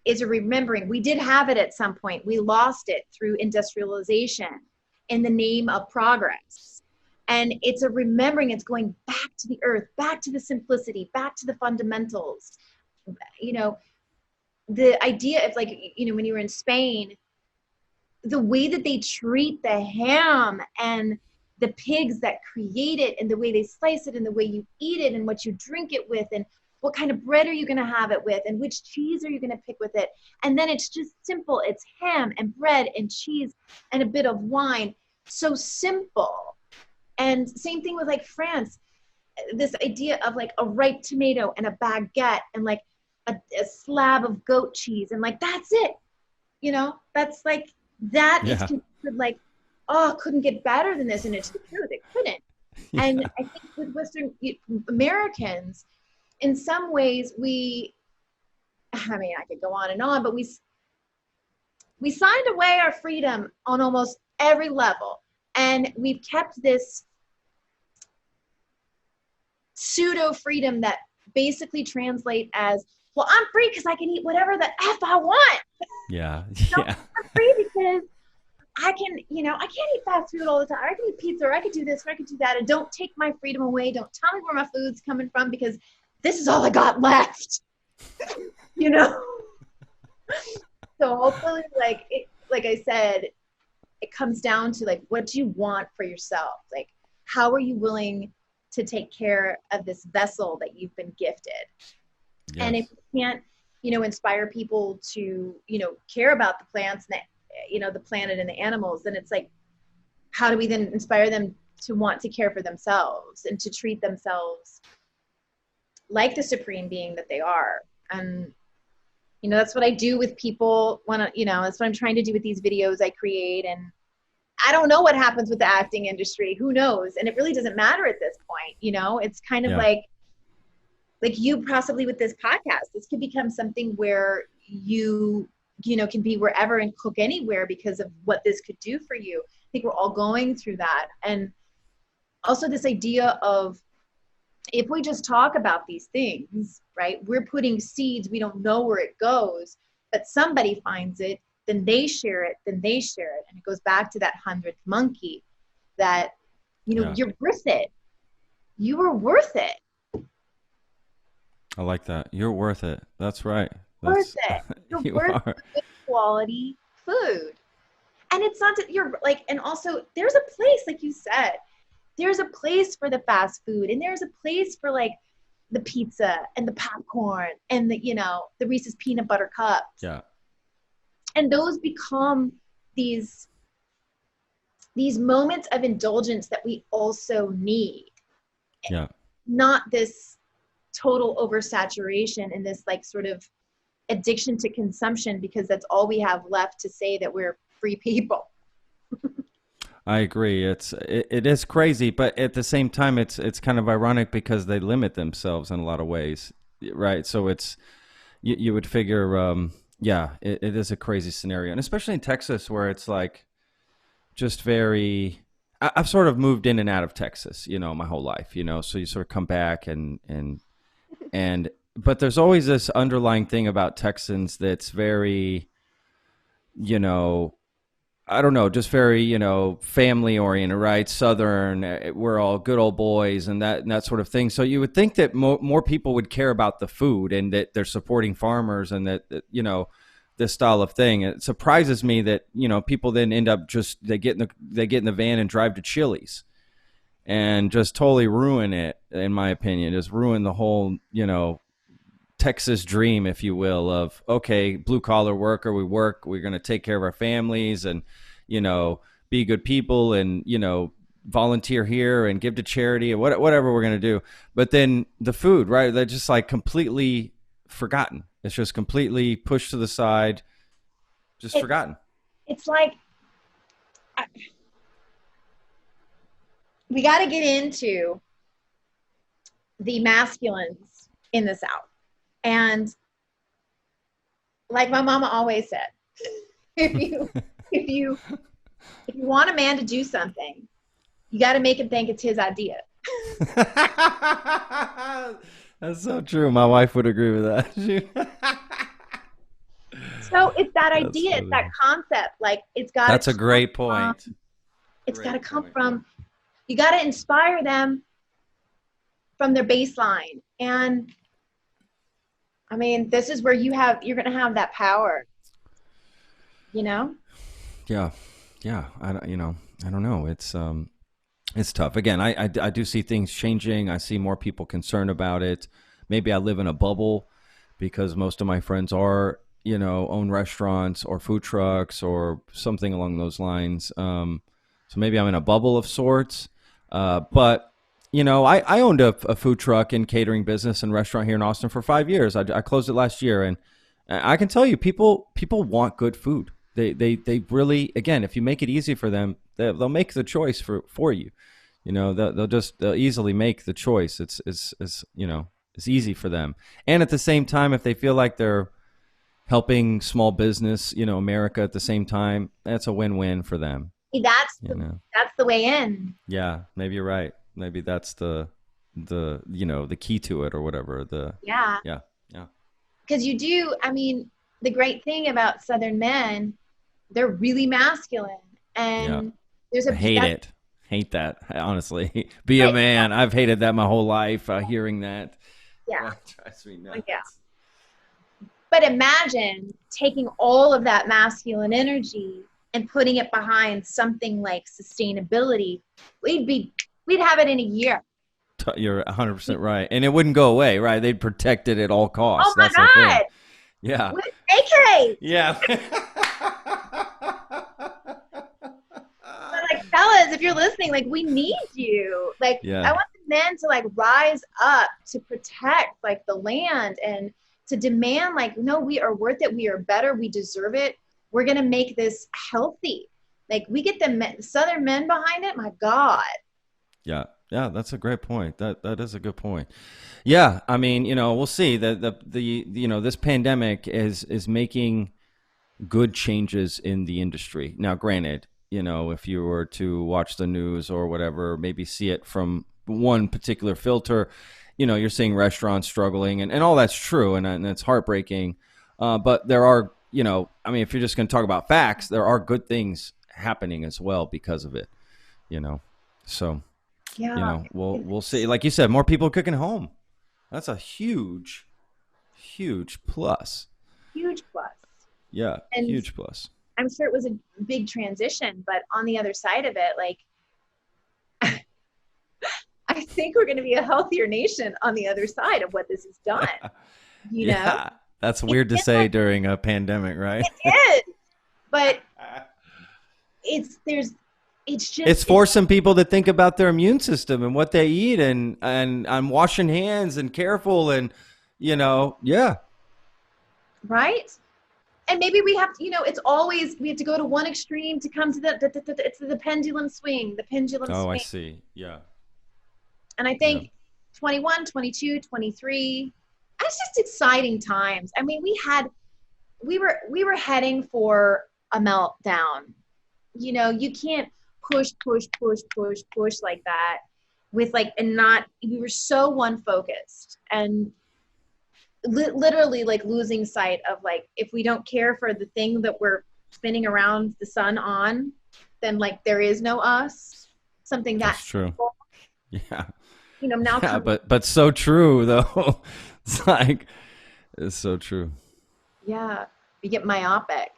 A: is a remembering. We did have it at some point. We lost it through industrialization in the name of progress. And it's a remembering. It's going back to the earth, back to the simplicity, back to the fundamentals. The idea of like, when you were in Spain, the way that they treat the ham and the pigs that create it, and the way they slice it, and the way you eat it, and what you drink it with, and what kind of bread are you going to have it with, and which cheese are you going to pick with it. And then it's just simple. It's ham and bread and cheese and a bit of wine. So simple. And same thing with like France, this idea of like a ripe tomato and a baguette and like a slab of goat cheese, and like that's it. That's like that is considered like, oh, couldn't get better than this, and it's the truth, it couldn't. And I think with Western Americans, in some ways I could go on and on, but we signed away our freedom on almost every level, and we've kept this pseudo freedom that basically translate as, well, I'm free because I can eat whatever the F I want.
B: Yeah.
A: I'm free because I can, I can't eat fast food all the time. I can eat pizza, or I could do this, or I could do that. And don't take my freedom away. Don't tell me where my food's coming from, because this is all I got left. So hopefully, like I said, it comes down to like, what do you want for yourself? Like, how are you willing to take care of this vessel that you've been gifted? Yes. And if you can't, inspire people to, care about the plants and the planet and the animals, then it's like, how do we then inspire them to want to care for themselves and to treat themselves like the supreme being that they are? And, that's what I do with people when, that's what I'm trying to do with these videos I create. And I don't know what happens with the acting industry. Who knows? And it really doesn't matter at this point. It's kind of like you possibly with this podcast, this could become something where you can be wherever and cook anywhere because of what this could do for you. I think we're all going through that. And also this idea of, if we just talk about these things, right, we're putting seeds, we don't know where it goes, but somebody finds it, then they share it, then they share it. And it goes back to that 100th monkey that, you're worth it. You are worth it.
B: I like that. You're worth it. That's right.
A: Worth it. You're worth good quality food. And it's not that you're like, and also there's a place, like you said, there's a place for the fast food, and there's a place for like the pizza and the popcorn and the, the Reese's peanut butter cups.
B: Yeah.
A: And those become these moments of indulgence that we also need.
B: Yeah.
A: Not this total oversaturation and this like sort of addiction to consumption, because that's all we have left to say that we're free people.
B: I agree. It is crazy, but at the same time, it's kind of ironic because they limit themselves in a lot of ways, right? So it's you would figure yeah, it is a crazy scenario. And especially in Texas where it's like just very, I've sort of moved in and out of Texas, my whole life, so you sort of come back and, but there's always this underlying thing about Texans that's very, I don't know, just very, family oriented, right? Southern, we're all good old boys and that sort of thing. So you would think that more people would care about the food and that they're supporting farmers and that this style of thing. It surprises me that, people then end up they get in the van and drive to Chili's and just totally ruin it, in my opinion, just ruin the whole, Texas dream, if you will, of, okay, blue collar worker, we're going to take care of our families and, be good people and, volunteer here and give to charity and whatever we're going to do. But then the food, right? They're just like completely forgotten. It's just completely pushed to the side, forgotten.
A: It's like, we got to get into the masculines in the South. And like my mama always said, if you want a man to do something, you got to make him think it's his idea.
B: That's so true. My wife would agree with that.
A: So it's that idea, it's that concept. Like it's got.
B: That's a great point.
A: It's got to come from. You got to inspire them from their baseline, and I mean, this is where you're going to have that power. Yeah. I don't know. It's tough. Again, I do see things changing. I see more people concerned about it. Maybe I live in a bubble because most of my friends are, own restaurants or food trucks or something along those lines. So maybe I'm in a bubble of sorts. But I owned a food truck and catering business and restaurant here in Austin for 5 years. I closed it last year, and I can tell you, people want good food. They really, again, if you make it easy for them, they'll make the choice for you. They'll easily make the choice. It's easy for them. And at the same time, if they feel like they're helping small business, America at the same time, that's a win-win for them. That's the way in.
B: Yeah, maybe you're right. Maybe that's the key to it or whatever.
A: Yeah. Because the great thing about Southern men, they're really masculine, and there's a
B: hate that, honestly. Be a man. I've hated that my whole life. Hearing that,
A: that
B: drives me nuts.
A: Yeah. But imagine taking all of that masculine energy and putting it behind something like sustainability. We'd have it in a year.
B: You're 100% right. And it wouldn't go away, right? They'd protect it at all costs.
A: Oh my God.
B: Yeah.
A: With AK.
B: Yeah.
A: But like, fellas, if you're listening, like, we need you. Like, I want the men to like rise up to protect like the land and to demand like, no, we are worth it. We are better. We deserve it. We're going to make this healthy. Like, we get the Southern men behind it. My God.
B: Yeah, that's a great point. That is a good point. Yeah, I mean, we'll see that the this pandemic is making good changes in the industry. Now, granted, if you were to watch the news or whatever, maybe see it from one particular filter, you're seeing restaurants struggling and all that's true and it's heartbreaking. But there are, if you're just going to talk about facts, there are good things happening as well because of it, so.
A: Yeah.
B: We'll see. Like you said, more people cooking home. That's a huge plus.
A: Huge plus.
B: Yeah, and huge plus.
A: I'm sure it was a big transition, but on the other side of it, like, I think we're going to be a healthier nation on the other side of what this has done. You know?
B: That's weird to say during a pandemic, right?
A: It is. But it's
B: forcing people to think about their immune system and what they eat and I'm washing hands and careful and
A: right. And maybe we have to, it's always, we have to go to one extreme to come to it's the pendulum swing, swing.
B: I see. Yeah.
A: And I think 21, 22, 23, it's just exciting times. I mean, we had we were heading for a meltdown. You know, you can't push like that with like, and not, we were so one focused and literally like losing sight of like, if we don't care for the thing that we're spinning around the sun on, then like there is no us. Something that's
B: true.
A: simple.
B: Yeah.
A: You know, now.
B: Yeah, but so true though. It's like, it's so true.
A: Yeah. We get myopic.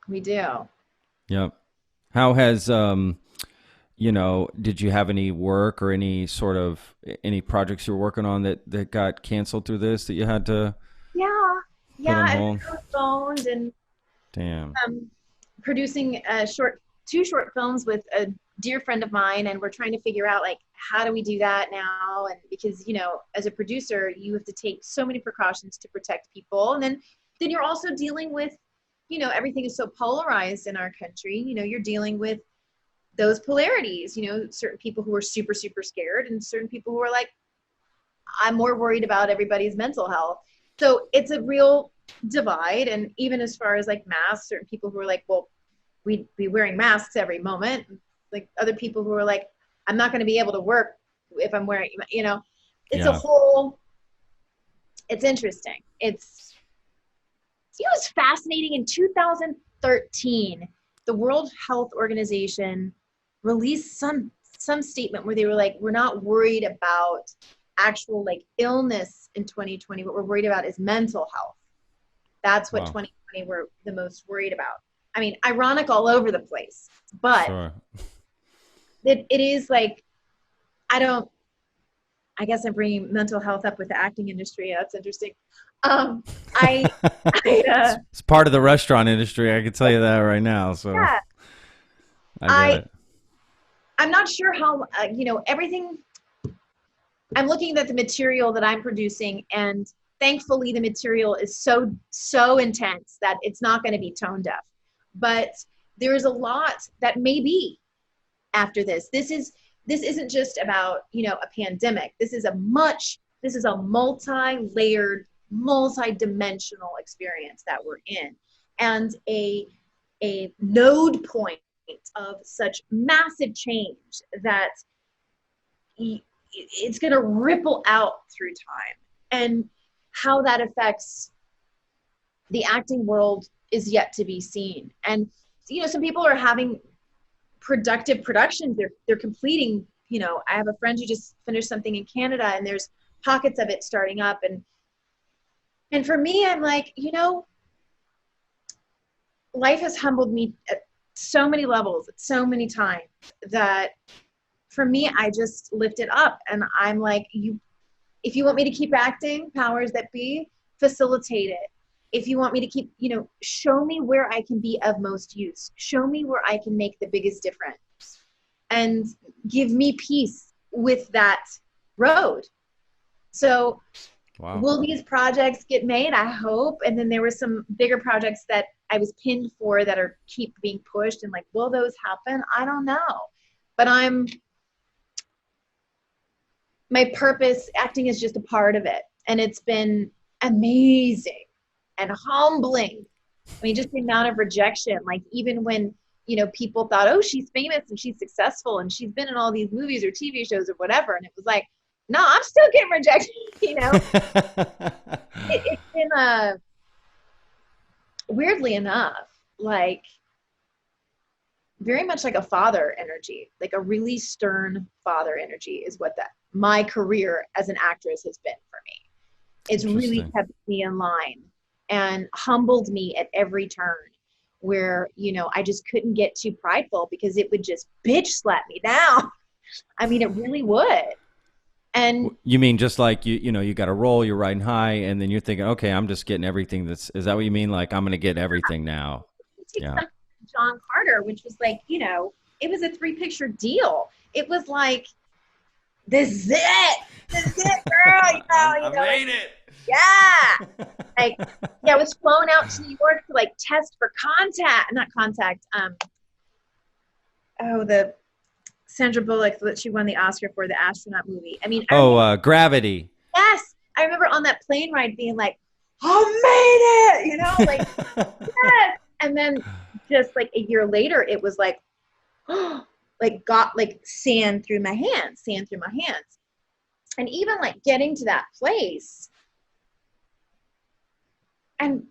A: We do.
B: Yep. How has, you know, did you have any work or any sort of, any projects you were working on that got canceled through this that you had to put on hold?
A: I postponed and
B: Damn.
A: producing two short films with a dear friend of mine, and we're trying to figure out like, how do we do that now? And because, you know, as a producer, you have to take so many precautions to protect people. And then you're also dealing with, you know, everything is so polarized in our country. You know, you're dealing with those polarities, you know, certain people who are super, super scared and certain people who are like, I'm more worried about everybody's mental health. So it's a real divide. And even as far as like masks, certain people who are like, well, we'd be wearing masks every moment. Like other people who are like, I'm not going to be able to work if I'm wearing, you know, it's a whole, it's interesting. It's, you know, it's fascinating. In 2013, the World Health Organization released some statement where they were like, we're not worried about actual like illness in 2020. What we're worried about is mental health. That's what 2020 we're the most worried about. I mean, ironic all over the place, but
B: Sure.
A: it is like, I guess I'm bringing mental health up with the acting industry. That's interesting.
B: It's part of the restaurant industry. I can tell you that right now. So
A: yeah,
B: I get it.
A: I'm not sure how, you know, everything. I'm looking at the material that I'm producing, and thankfully the material is so intense that it's not going to be tone deaf. But there is a lot that may be after this. This isn't just about, you know, a pandemic. This is a multi-layered, multi-dimensional experience that we're in, and a node point of such massive change that it's going to ripple out through time. And how that affects the acting world is yet to be seen. And, you know, some people are having productive productions. They're completing, you know, I have a friend who just finished something in Canada, and there's pockets of it starting up. And for me, I'm like, you know, life has humbled me at so many levels, at so many times, that for me, I just lift it up. And I'm like, if you want me to keep acting, powers that be, facilitate it. If you want me to keep, you know, show me where I can be of most use. Show me where I can make the biggest difference. And give me peace with that road. So will these projects get made? I hope. And then there were some bigger projects that I was pinned for that keep being pushed, and like, will those happen? I don't know. But my purpose, acting is just a part of it. And it's been amazing and humbling. I mean, just the amount of rejection, like even when, you know, people thought, oh, she's famous and she's successful and she's been in all these movies or TV shows or whatever. And it was like, no, I'm still getting rejected, you know. It's been weirdly enough, like very much like a father energy, like a really stern father energy is what my career as an actress has been for me. It's really kept me in line and humbled me at every turn, where, you know, I just couldn't get too prideful because it would just bitch slap me down. I mean, it really would. And
B: you mean just like you know, you got a role, you're riding high, and then you're thinking, okay, I'm just getting everything is that what you mean? Like, I'm going to get everything now. Yeah.
A: John Carter, which was like, you know, it was a 3-picture deal. It was like, this is it, girl. You know,
B: I made it.
A: Yeah. Like, yeah, I was flown out to New York to like test for the Sandra Bullock that she won the Oscar for, the astronaut movie. I mean,
B: Gravity.
A: Yes. I remember on that plane ride being like, I made it, like, yes. And then just like a year later, it was like, like got like sand through my hands. And even like getting to that place and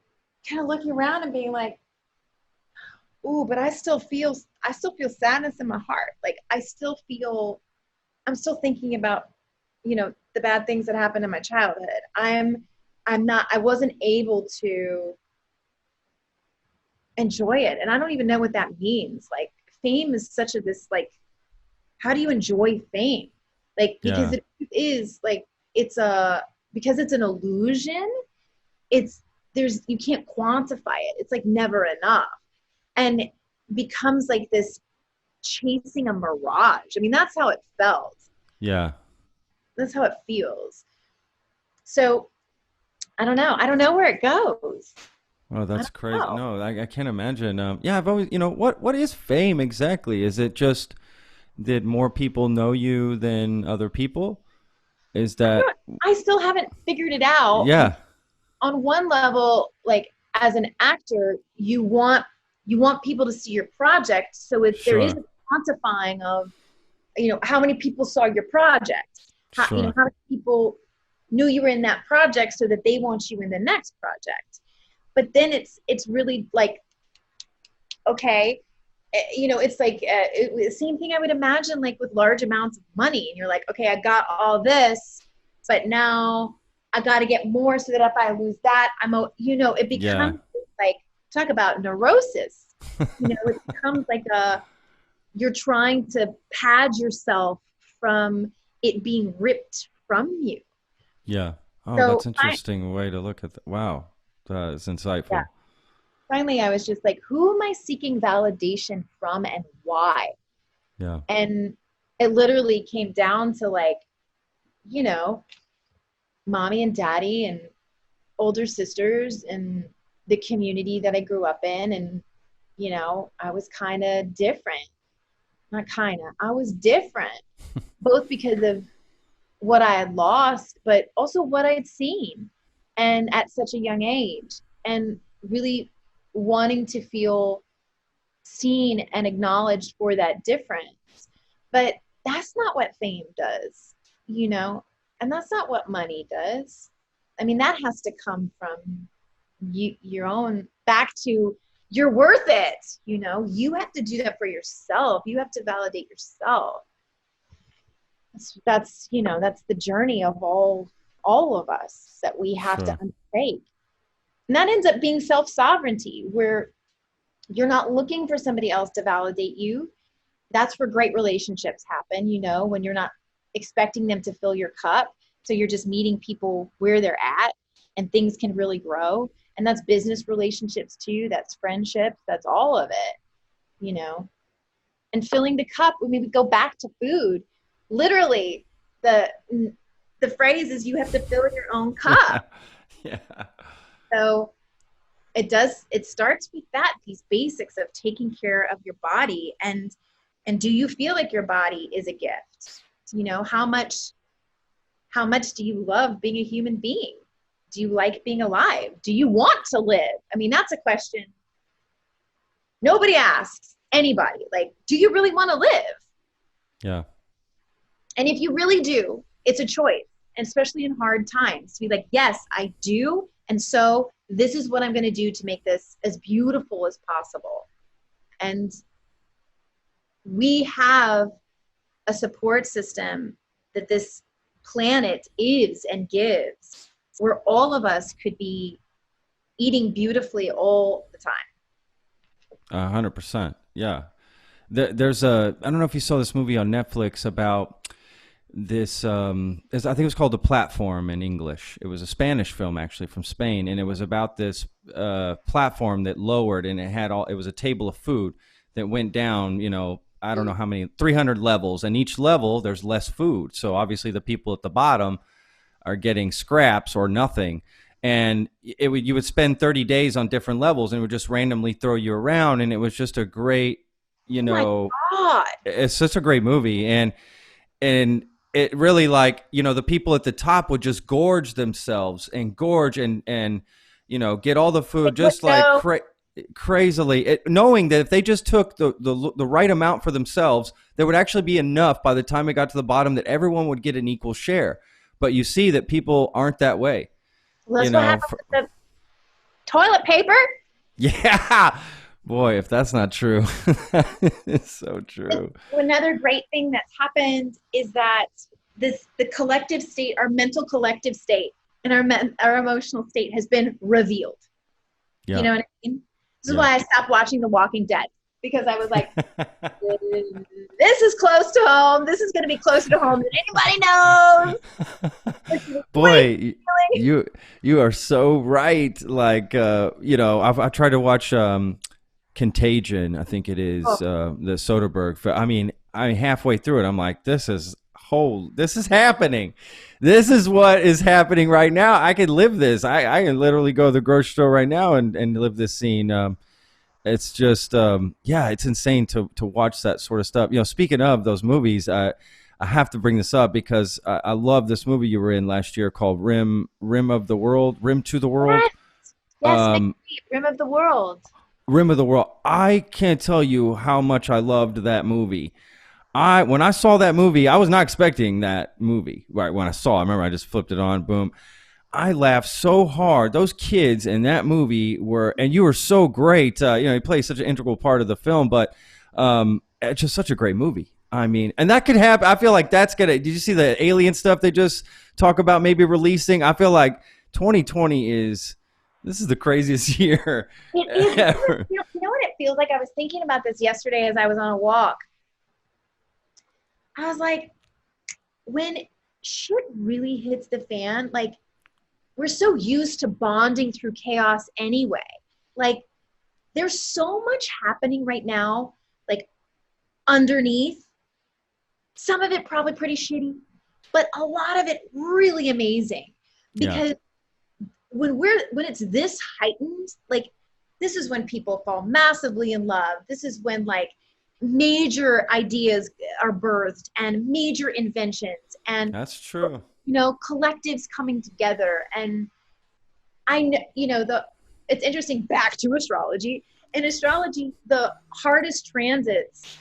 A: kind of looking around and being like, ooh, but I still feel sadness in my heart. Like I'm still thinking about, the bad things that happened in my childhood. I wasn't able to enjoy it. And I don't even know what that means. Like fame is such this, how do you enjoy fame? Like, because it is like, because it's an illusion, you can't quantify it. It's like never enough. And it becomes like this chasing a mirage. I mean, that's how it felt.
B: Yeah.
A: That's how it feels. So I don't know where it goes.
B: Oh, that's crazy. No, I can't imagine. I've always, what is fame exactly? Is it just, did more people know you than other people? Is that?
A: I still haven't figured it out.
B: Yeah.
A: On one level, like as an actor, you want people to see your project. So if there is a quantifying of, how many people saw your project, how many people knew you were in that project so that they want you in the next project. But then it's really like, okay, it's like the same thing I would imagine like with large amounts of money. And you're like, okay, I got all this, but now I got to get more so that if I lose that, it becomes like, talk about neurosis. It becomes like you're trying to pad yourself from it being ripped from you.
B: Yeah. Oh,
A: So
B: that's interesting way to look at that. Wow. That is insightful. Yeah.
A: Finally, I was just like, who am I seeking validation from and why?
B: Yeah.
A: And it literally came down to like, mommy and daddy and older sisters and the community that I grew up in. And, I was kind of different. Not kind of, I was different, both because of what I had lost, but also what I'd seen and at such a young age, and really wanting to feel seen and acknowledged for that difference. But that's not what fame does, and that's not what money does. I mean, that has to come from your own, back to you're worth it. You have to do that for yourself. You have to validate yourself. That's the journey of all of us that we have to undertake. And that ends up being self-sovereignty, where you're not looking for somebody else to validate you. That's where great relationships happen, when you're not expecting them to fill your cup. So you're just meeting people where they're at, and things can really grow. And that's business relationships too. That's friendships. That's all of it, and filling the cup. When we go back to food, literally the phrase is you have to fill your own cup.
B: Yeah.
A: So it starts with these basics of taking care of your body. And do you feel like your body is a gift? How much do you love being a human being? Do you like being alive? Do you want to live? I mean, that's a question nobody asks anybody. Like, do you really want to live?
B: Yeah.
A: And if you really do, it's a choice, and especially in hard times, to be like, yes, I do. And so this is what I'm going to do to make this as beautiful as possible. And we have a support system that this planet is and gives, where all of us could be eating beautifully all the time.
B: 100%. Yeah. There's I don't know if you saw this movie on Netflix about this, I think it was called The Platform in English. It was a Spanish film, actually, from Spain. And it was about this platform that lowered, and it was a table of food that went down, I don't know how many, 300 levels. And each level, there's less food. So obviously the people at the bottom are getting scraps or nothing. And you would spend 30 days on different levels, and it would just randomly throw you around. And it was just a great,
A: Oh my God.
B: It's such a great movie. And it really, like, the people at the top would just gorge themselves and gorge and get all the food just like crazily, knowing that if they just took the right amount for themselves, there would actually be enough by the time it got to the bottom that everyone would get an equal share. But you see that people aren't that way.
A: Well, that's what happened with the toilet paper.
B: Yeah. Boy, if that's not true, it's so true.
A: Another great thing that's happened is that the collective state, our mental collective state, and our emotional state has been revealed.
B: Yeah.
A: You know what I mean? This is why I stopped watching The Walking Dead, because I was like, this is close to home. This is going to be closer to home than anybody knows.
B: Boy, you are so right. Like, I tried to watch Contagion, I think it is, the Soderbergh. I mean, halfway through it, I'm like, this is happening. This is what is happening right now. I could live this. I can literally go to the grocery store right now and live this scene. It's just, it's insane to watch that sort of stuff. Speaking of those movies, I have to bring this up because I love this movie you were in last year called Rim to the World.
A: Yes, Rim of the World.
B: Rim of the World. I can't tell you how much I loved that movie. When I saw that movie, I was not expecting that movie. Right when I saw it, I remember I just flipped it on, boom. I laughed so hard. Those kids in that movie and you were so great. You play such an integral part of the film, but it's just such a great movie. I mean, and that could happen. I feel like did you see the alien stuff they just talk about maybe releasing? I feel like 2020 this is the craziest year ever.
A: You know what it feels like? I was thinking about this yesterday as I was on a walk. I was like, when shit really hits the fan, like, we're so used to bonding through chaos anyway. Like, there's so much happening right now, like, underneath. Some of it probably pretty shitty, but a lot of it really amazing. Because when it's this heightened, like, this is when people fall massively in love. This is when, like, major ideas are birthed and major inventions, and
B: that's true.
A: Collectives coming together. And it's interesting, back to astrology. In astrology, the hardest transits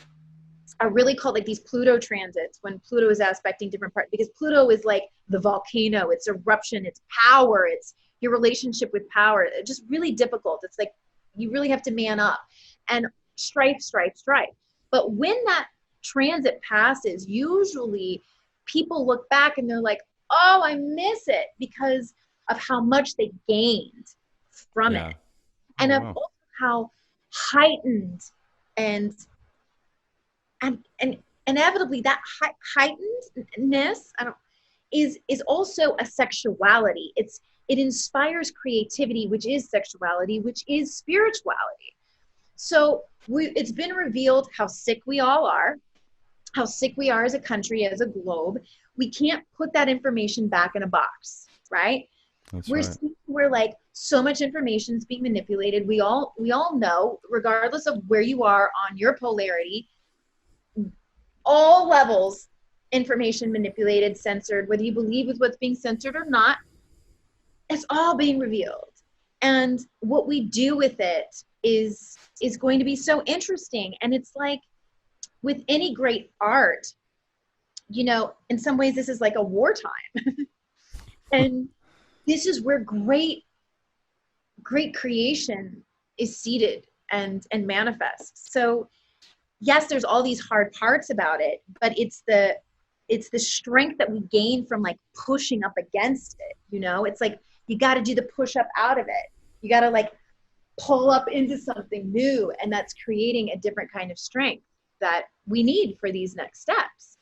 A: are really called like these Pluto transits, when Pluto is aspecting different parts, because Pluto is like the volcano, it's eruption, it's power, it's your relationship with power. It's just really difficult. It's like you really have to man up and strife. But when that transit passes, usually people look back and they're like, oh, I miss it, because of how much they gained from it. And of also how heightened and inevitably that heightenedness is also a sexuality. It inspires creativity, which is sexuality, which is spirituality. So it's been revealed how sick we all are, how sick we are as a country, as a globe. We can't put that information back in a box, right? We're seeing where like so much information is being manipulated. We all know, regardless of where you are on your polarity, all levels, information manipulated, censored, whether you believe with what's being censored or not, it's all being revealed. And what we do with it is going to be so interesting. And it's like with any great art, in some ways this is like a wartime. And this is where great creation is seated and manifests. So yes, there's all these hard parts about it, but it's the strength that we gain from like pushing up against it. It's like you got to do the push up out of it. You got to like pull up into something new, and that's creating a different kind of strength that we need for these next steps.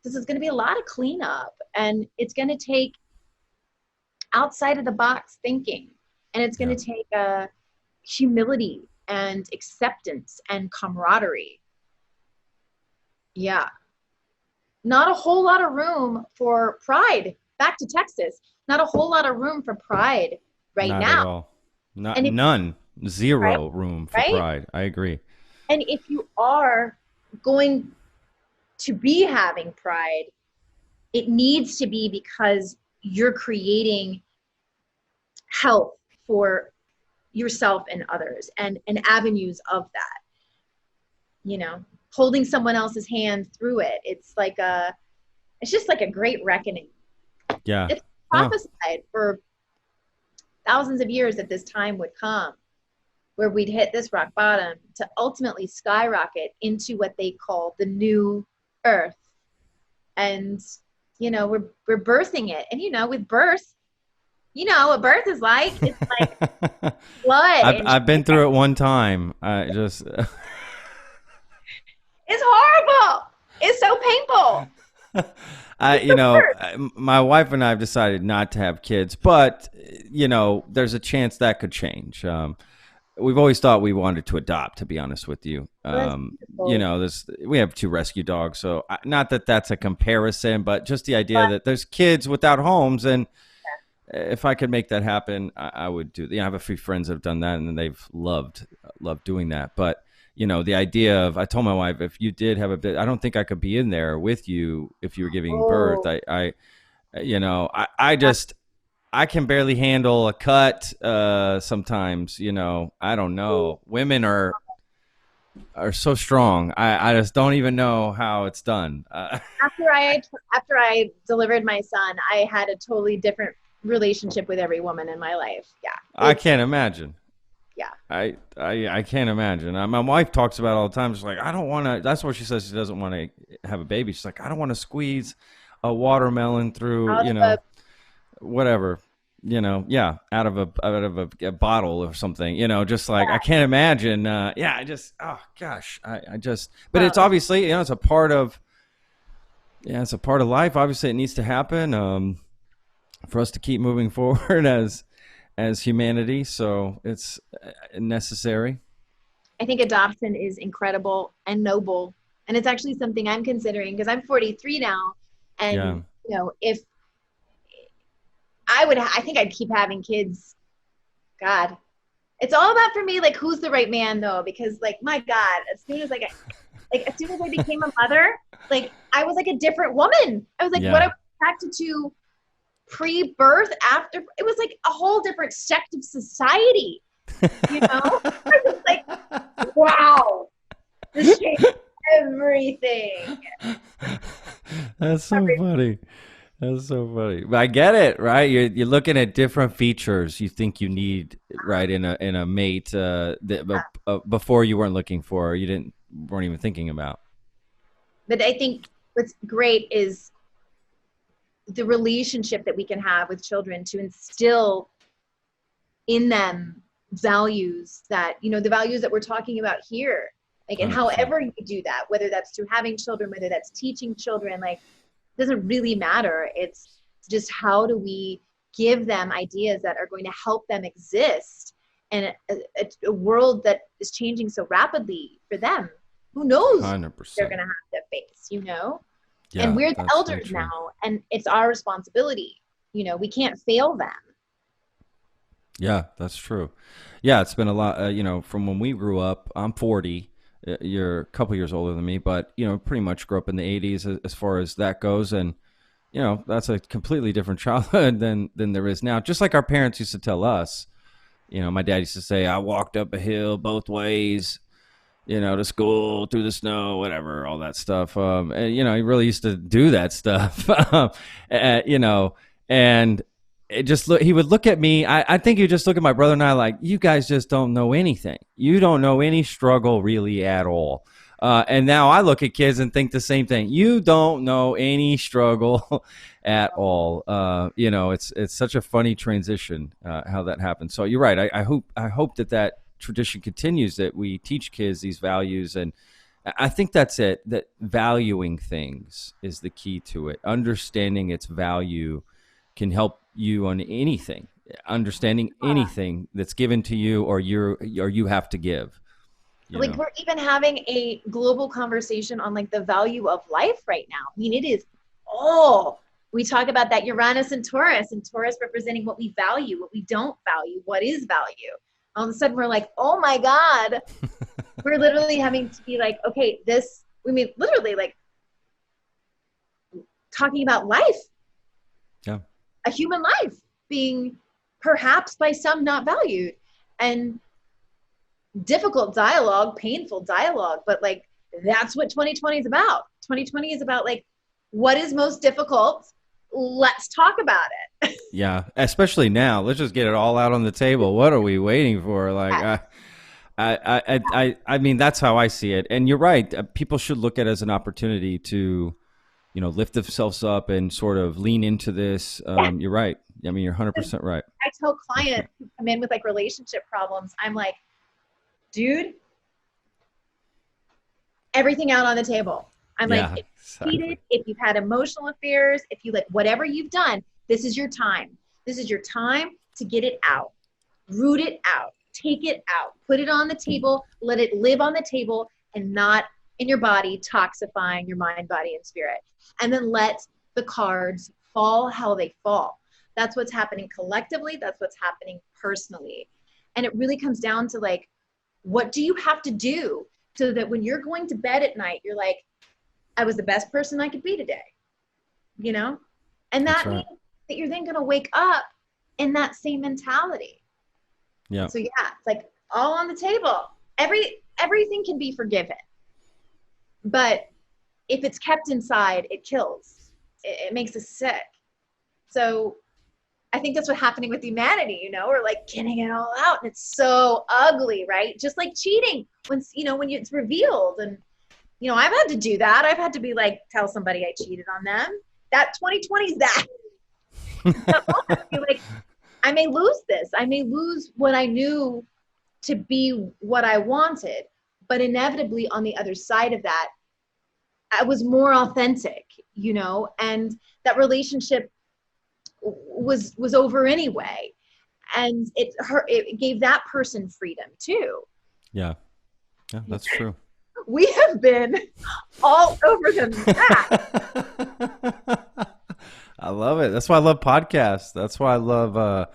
A: This is going to be a lot of cleanup, and it's going to take outside of the box thinking, and it's going to take humility and acceptance and camaraderie. Yeah. Not a whole lot of room for pride. Back to Texas. Not a whole lot of room for pride right now.
B: Not at all. None. Zero room for pride. I agree.
A: And if you are going to be having pride, it needs to be because you're creating health for yourself and others, and avenues of that, holding someone else's hand through it. It's just like a great reckoning.
B: Yeah.
A: It's prophesied for thousands of years that this time would come where we'd hit this rock bottom to ultimately skyrocket into what they call the new earth. And, we're birthing it. And, with birth, what birth is like. It's like blood.
B: I've been through it one time. I just...
A: It's horrible. It's so painful.
B: My wife and I have decided not to have kids, but, there's a chance that could change. We've always thought we wanted to adopt, to be honest with you. We have 2 rescue dogs, so not that that's a comparison, but just the idea that there's kids without homes, and if I could make that happen, I would do. I have a few friends that have done that, and they've loved doing that. But the idea of, I told my wife, if you did have a bit, I don't think I could be in there with you if you were giving birth. I can barely handle a cut sometimes, I don't know. Women are so strong. I just don't even know how it's done.
A: After I delivered my son, I had a totally different relationship with every woman in my life. Yeah.
B: I can't imagine.
A: Yeah.
B: I can't imagine. My wife talks about it all the time. She's like, I don't want to, that's what she says. She doesn't want to have a baby. She's like, I don't want to squeeze a watermelon through, whatever, out of a bottle or something, just like, I can't imagine. But it's obviously, it's a part of life. Obviously it needs to happen, for us to keep moving forward as humanity. So it's necessary.
A: I think adoption is incredible and noble. And it's actually something I'm considering because I'm 43 now. And, if I think I'd keep having kids. God, it's all about, for me, like, who's the right man though? Because, like, my God, as soon as I became a mother, like, I was like a different woman. I was like, what I was attracted to pre-birth, after, it was like a whole different sect of society, I was like, wow, this changed everything.
B: That's so funny. But I get it, right? You're looking at different features you think you need, right, in a mate before you weren't looking for, or weren't even thinking about.
A: But I think what's great is the relationship that we can have with children to instill in them values that, the values that we're talking about here, like, and 100%. However you do that, whether that's through having children, whether that's teaching children, like, it doesn't really matter. It's just, how do we give them ideas that are going to help them exist in a world that is changing so rapidly for them? Who knows
B: 100%.
A: They're going to have to face,
B: Yeah,
A: and we're the elders now, and it's our responsibility. We can't fail them.
B: Yeah, that's true. Yeah, it's been a lot, from when we grew up. I'm 40. You're a couple years older than me, but, pretty much grew up in the 80s as far as that goes. And, that's a completely different childhood than there is now. Just like our parents used to tell us, my dad used to say, I walked up a hill both ways, to school, through the snow, whatever, all that stuff. And, he really used to do that stuff, and it just he would look at me. I think he'd just look at my brother and I like, you guys just don't know anything. You don't know any struggle really at all. And now I look at kids and think the same thing. You don't know any struggle at all. It's such a funny transition, how that happens. So you're right. I hope that tradition continues, that we teach kids these values. And I think that's it, that valuing things is the key to it. Understanding its value can help you on anything, understanding anything that's given to you or you have to give.
A: Like, we're even having a global conversation on, like, the value of life right now. I mean, it is we talk about that Uranus and Taurus representing what we value, what we don't value, what is value. All of a sudden we're like, oh my God, we're literally having to be like, okay, literally, like, talking about life.
B: Yeah.
A: A human life being perhaps by some not valued, and difficult dialogue, painful dialogue, but like that's what 2020 is about. 2020 is about like what is most difficult. Let's talk about it.
B: Yeah, especially now. Let's just get it all out on the table. What are we waiting for? Like, I mean, that's how I see it. And you're right. People should look at it as an opportunity to, you know, lift themselves up and sort of lean into this. You're right. I mean, you're 100% right.
A: I tell clients who come in with like relationship problems, I'm like, dude, everything out on the table. I'm like, if you've cheated, if you've had emotional affairs, if you like whatever you've done, this is your time. This is your time to get it out, root it out, take it out, put it on the table, let it live on the table and not in your body, toxifying your mind, body, and spirit. And then let the cards fall how they fall. That's what's happening collectively. That's what's happening personally. And it really comes down to like, what do you have to do so that when you're going to bed at night, you're like, I was the best person I could be today, you know? And that means that you're then going to wake up in that same mentality.
B: Yeah.
A: So yeah, it's like all on the table. Everything can be forgiven. But if it's kept inside, it kills. It makes us sick. So I think that's what's happening with humanity, you know, or like getting it all out. And it's so ugly, right? Just like cheating when it's revealed. And, you know, I've had to do that. I've had to be like, tell somebody I cheated on them. That 2020 is that. Like, I may lose this. I may lose what I knew to be what I wanted. But inevitably on the other side of that, I was more authentic, you know, and that relationship was over anyway. And it gave that person freedom too.
B: Yeah. Yeah, that's true.
A: We have been all over the map.
B: I love it. That's why I love podcasts. That's why I love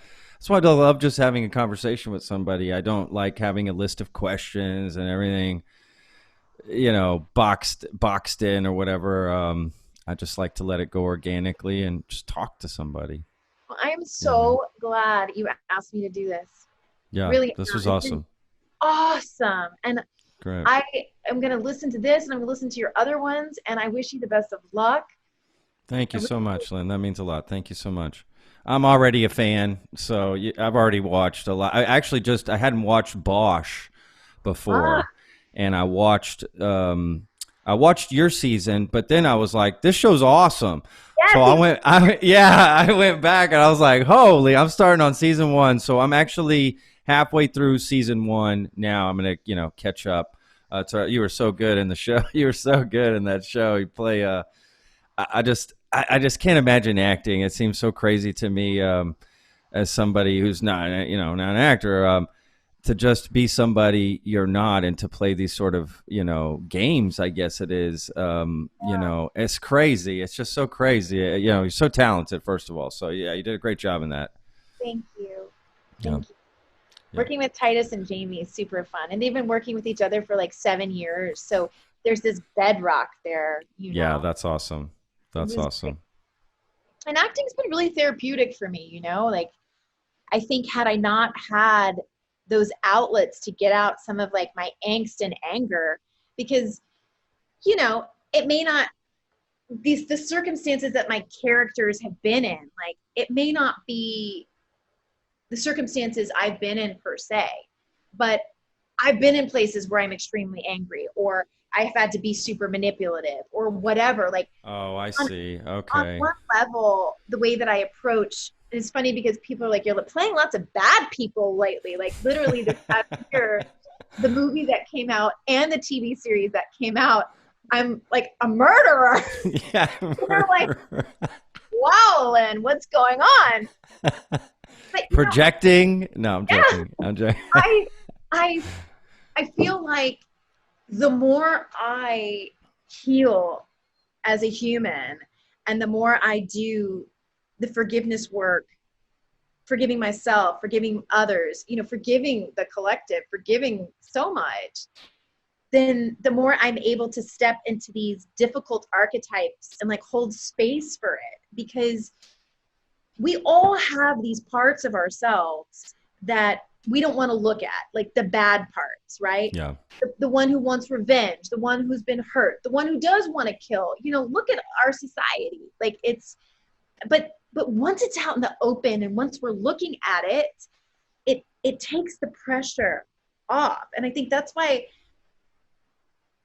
B: just having a conversation with somebody. I don't like having a list of questions and everything, you know, boxed in or whatever. I just like to let it go organically and just talk to somebody.
A: Well, I am so glad you asked me to do this.
B: Yeah,
A: really,
B: this was awesome.
A: Awesome. And
B: great.
A: I am going to listen to this and I'm going to listen to your other ones. And I wish you the best of luck.
B: Thank you so much, Lynn. That means a lot. Thank you so much. I'm already a fan, so I've already watched a lot. I hadn't watched BOSCH before, and I watched your season, but then I was like, this show's awesome. Yes. So I went back and I was like, holy, I'm starting on season 1. So I'm actually halfway through season 1 now. I'm going to, catch up. You were so good in the show. You were so good in that show. You play, I just can't imagine acting. It seems so crazy to me, as somebody who's not, not an actor, to just be somebody you're not and to play these sort of, games, I guess it is. It's crazy. It's just so crazy. You're so talented, first of all. So yeah, you did a great job in that.
A: Thank you. Thank you. Yeah. Working with Titus and Jamie is super fun. And they've been working with each other for like 7 years. So there's this bedrock there.
B: Yeah, that's awesome. That's awesome.
A: Great. And acting's been really therapeutic for me, like I think had I not had those outlets to get out some of like my angst and anger, because, it may not, the circumstances that my characters have been in, like it may not be the circumstances I've been in per se, but I've been in places where I'm extremely angry, or I've had to be super manipulative or whatever. Like,
B: oh, I see. Okay.
A: On one level, the way that I approach, it's funny because people are like, you're playing lots of bad people lately. Like literally this past year, the movie that came out and the TV series that came out, I'm like a murderer.
B: Yeah.
A: They're like, wow, Lynn, what's going on? But,
B: projecting? No, I'm joking. Yeah, I'm joking.
A: I feel like the more I heal as a human and the more I do the forgiveness work, forgiving myself, forgiving others, forgiving the collective, forgiving so much, then the more I'm able to step into these difficult archetypes and like hold space for it, because we all have these parts of ourselves that we don't want to look at, like the bad parts, right?
B: Yeah.
A: The one who wants revenge, the one who's been hurt, the one who does want to kill. You know, look at our society. Like but once it's out in the open and once we're looking at it, it takes the pressure off. And I think that's why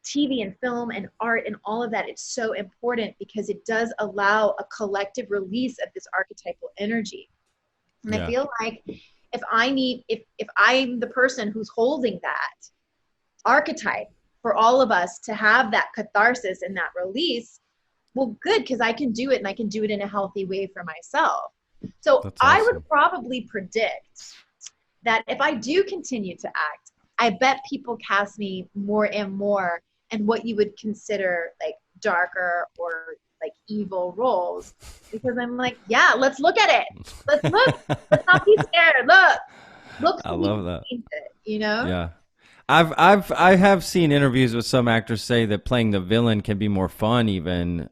A: TV and film and art and all of that, it's so important, because it does allow a collective release of this archetypal energy. And I feel like if I'm the person who's holding that archetype for all of us to have that catharsis and that release, well, good, because I can do it, and I can do it in a healthy way for myself. So
B: That's
A: I
B: awesome.
A: would probably predict that if I do continue to act, I bet people cast me more and more in what you would consider like darker or like evil roles, because I'm like, yeah, let's look at it. Let's look. Let's not be scared. Look.
B: I love that.
A: You know?
B: Yeah. I have seen interviews with some actors say that playing the villain can be more fun even.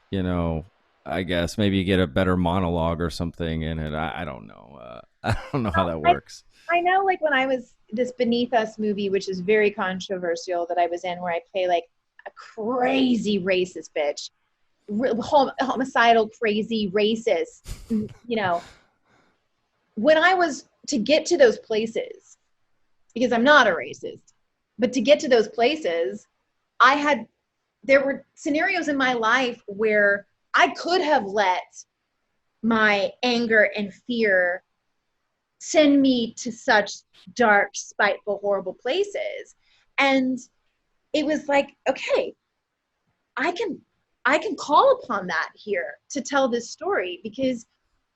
B: You know, I guess maybe you get a better monologue or something in it. I don't know. I don't know how that works.
A: I know, like when I was this Beneath Us movie, which is very controversial, that I was in, where I play like a crazy racist bitch, homicidal, crazy racist, you know, when I was to get to those places, because I'm not a racist, but to get to those places, there were scenarios in my life where I could have let my anger and fear send me to such dark, spiteful, horrible places. And it was like, okay, I can call upon that here to tell this story, because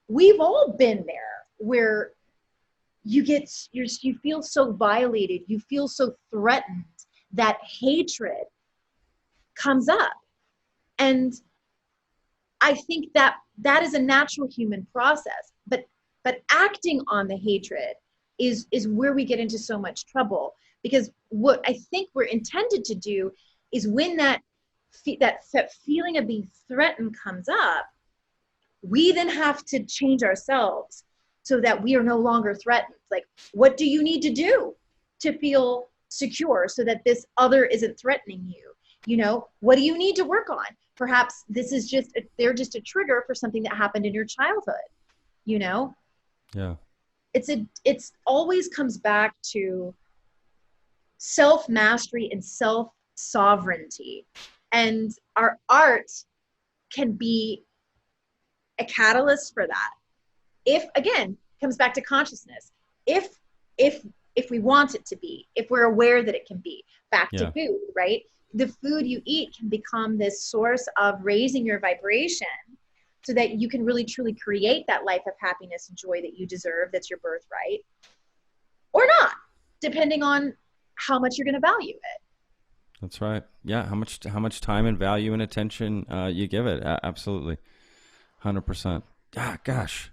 A: we've all been there where you feel so violated, you feel so threatened, that hatred comes up. And I think that is a natural human process, but acting on the hatred is where we get into so much trouble, because what I think we're intended to do is when that feeling of being threatened comes up, we then have to change ourselves so that we are no longer threatened. Like, what do you need to do to feel secure so that this other isn't threatening you? You know, what do you need to work on? Perhaps this is they're just a trigger for something that happened in your childhood, you know?
B: Yeah.
A: It's always comes back to self-mastery and self-sovereignty. And our art can be a catalyst for that. If, again, comes back to consciousness. If we want it to be, if we're aware that it can be. Back to food, right? The food you eat can become this source of raising your vibration so that you can really truly create that life of happiness and joy that you deserve, that's your birthright, or not, depending on how much you're going to value it.
B: That's right. Yeah, how much time and value and attention you give it. Absolutely. 100%. Gosh.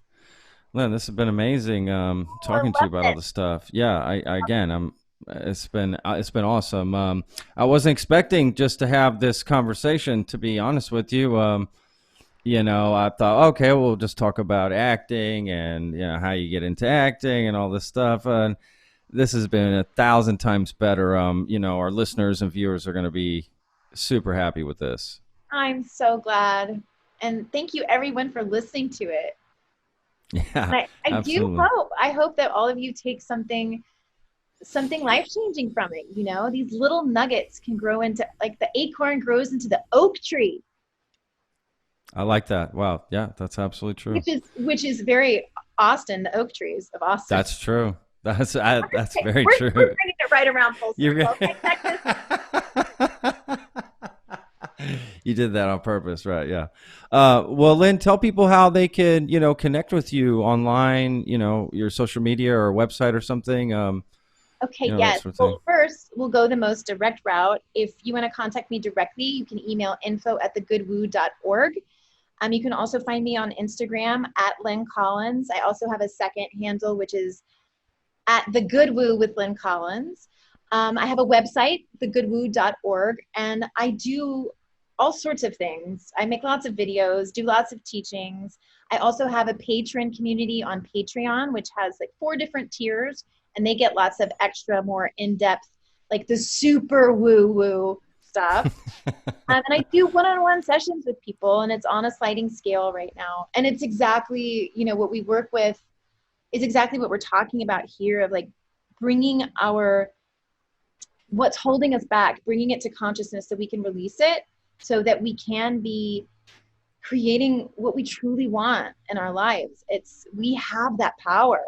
B: Lynn, this has been amazing talking to you about all this stuff. Yeah, it's been awesome. I wasn't expecting just to have this conversation, to be honest with you. You know, I thought, okay, we'll just talk about acting and, you know, how you get into acting and all this stuff. And this has been 1,000 times better. You know, our listeners and viewers are going to be super happy with this.
A: I'm so glad. And thank you, everyone, for listening to it.
B: Yeah,
A: I hope that all of you take something life-changing from it. You know, these little nuggets can grow into, like the acorn grows into the oak tree.
B: I like that. Wow. Yeah, that's absolutely true.
A: Which is very Austin, the oak trees of Austin.
B: That's true. That's very true.
A: We're bringing it right around full circle. Okay,
B: You did that on purpose, right? Yeah. Well, Lynn, tell people how they can, you know, connect with you online, you know, your social media or website or something.
A: Okay,
B: you know,
A: yes.
B: Sort of
A: well, first, we'll go the most direct route. If you want to contact me directly, you can email info@thegoodwoo.org. You can also find me on Instagram at Lynn Collins. I also have a second handle, which is at The Good Woo with Lynn Collins. I have a website, thegoodwoo.org, and I do all sorts of things. I make lots of videos, do lots of teachings. I also have a patron community on Patreon, which has like 4 different tiers, and they get lots of extra, more in-depth, like the super woo-woo stuff. And I do one-on-one sessions with people, and it's on a sliding scale right now. And it's exactly, what we work with is exactly what we're talking about here, of like bringing what's holding us back, bringing it to consciousness so we can release it, so that we can be creating what we truly want in our lives. We have that power.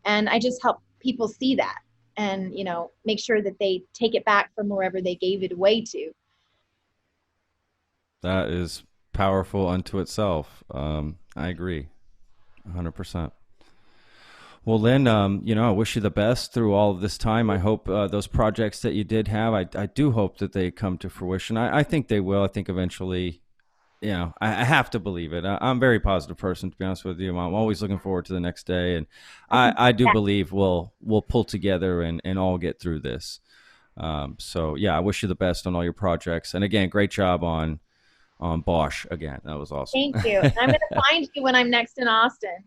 A: And I just help people see that and, make sure that they take it back from wherever they gave it away to.
B: That is powerful unto itself. I agree 100%. Well, Lynn, I wish you the best through all of this time. I hope those projects that you did have, I do hope that they come to fruition. I think they will. I think eventually, I have to believe it. I'm a very positive person, to be honest with you. I'm always looking forward to the next day. And I do believe we'll pull together and all get through this. So, yeah, I wish you the best on all your projects. And again, great job on BOSCH again. That was awesome.
A: Thank you. And I'm going to find you when I'm next in Austin.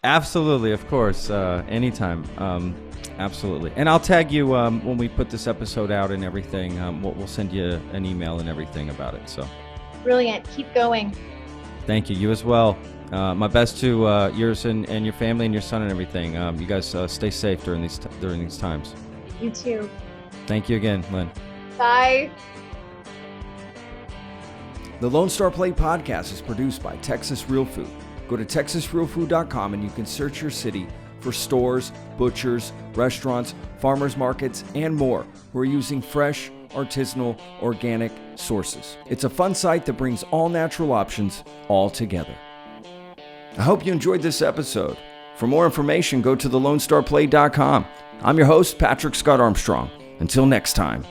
B: Absolutely, of course, anytime, absolutely. And I'll tag you when we put this episode out and everything. We'll send you an email and everything about it. So,
A: brilliant. Keep going.
B: Thank you. You as well. My best to yours and your family and your son and everything. You guys stay safe during these times.
A: You too.
B: Thank you again, Lynn.
A: Bye.
C: The Lone Star Plate podcast is produced by Texas Real Food. Go to texasrealfood.com and you can search your city for stores, butchers, restaurants, farmers markets, and more who are using fresh, artisanal, organic sources. It's a fun site that brings all natural options all together. I hope you enjoyed this episode. For more information, go to thelonestarplate.com. I'm your host, Patrick Scott Armstrong. Until next time.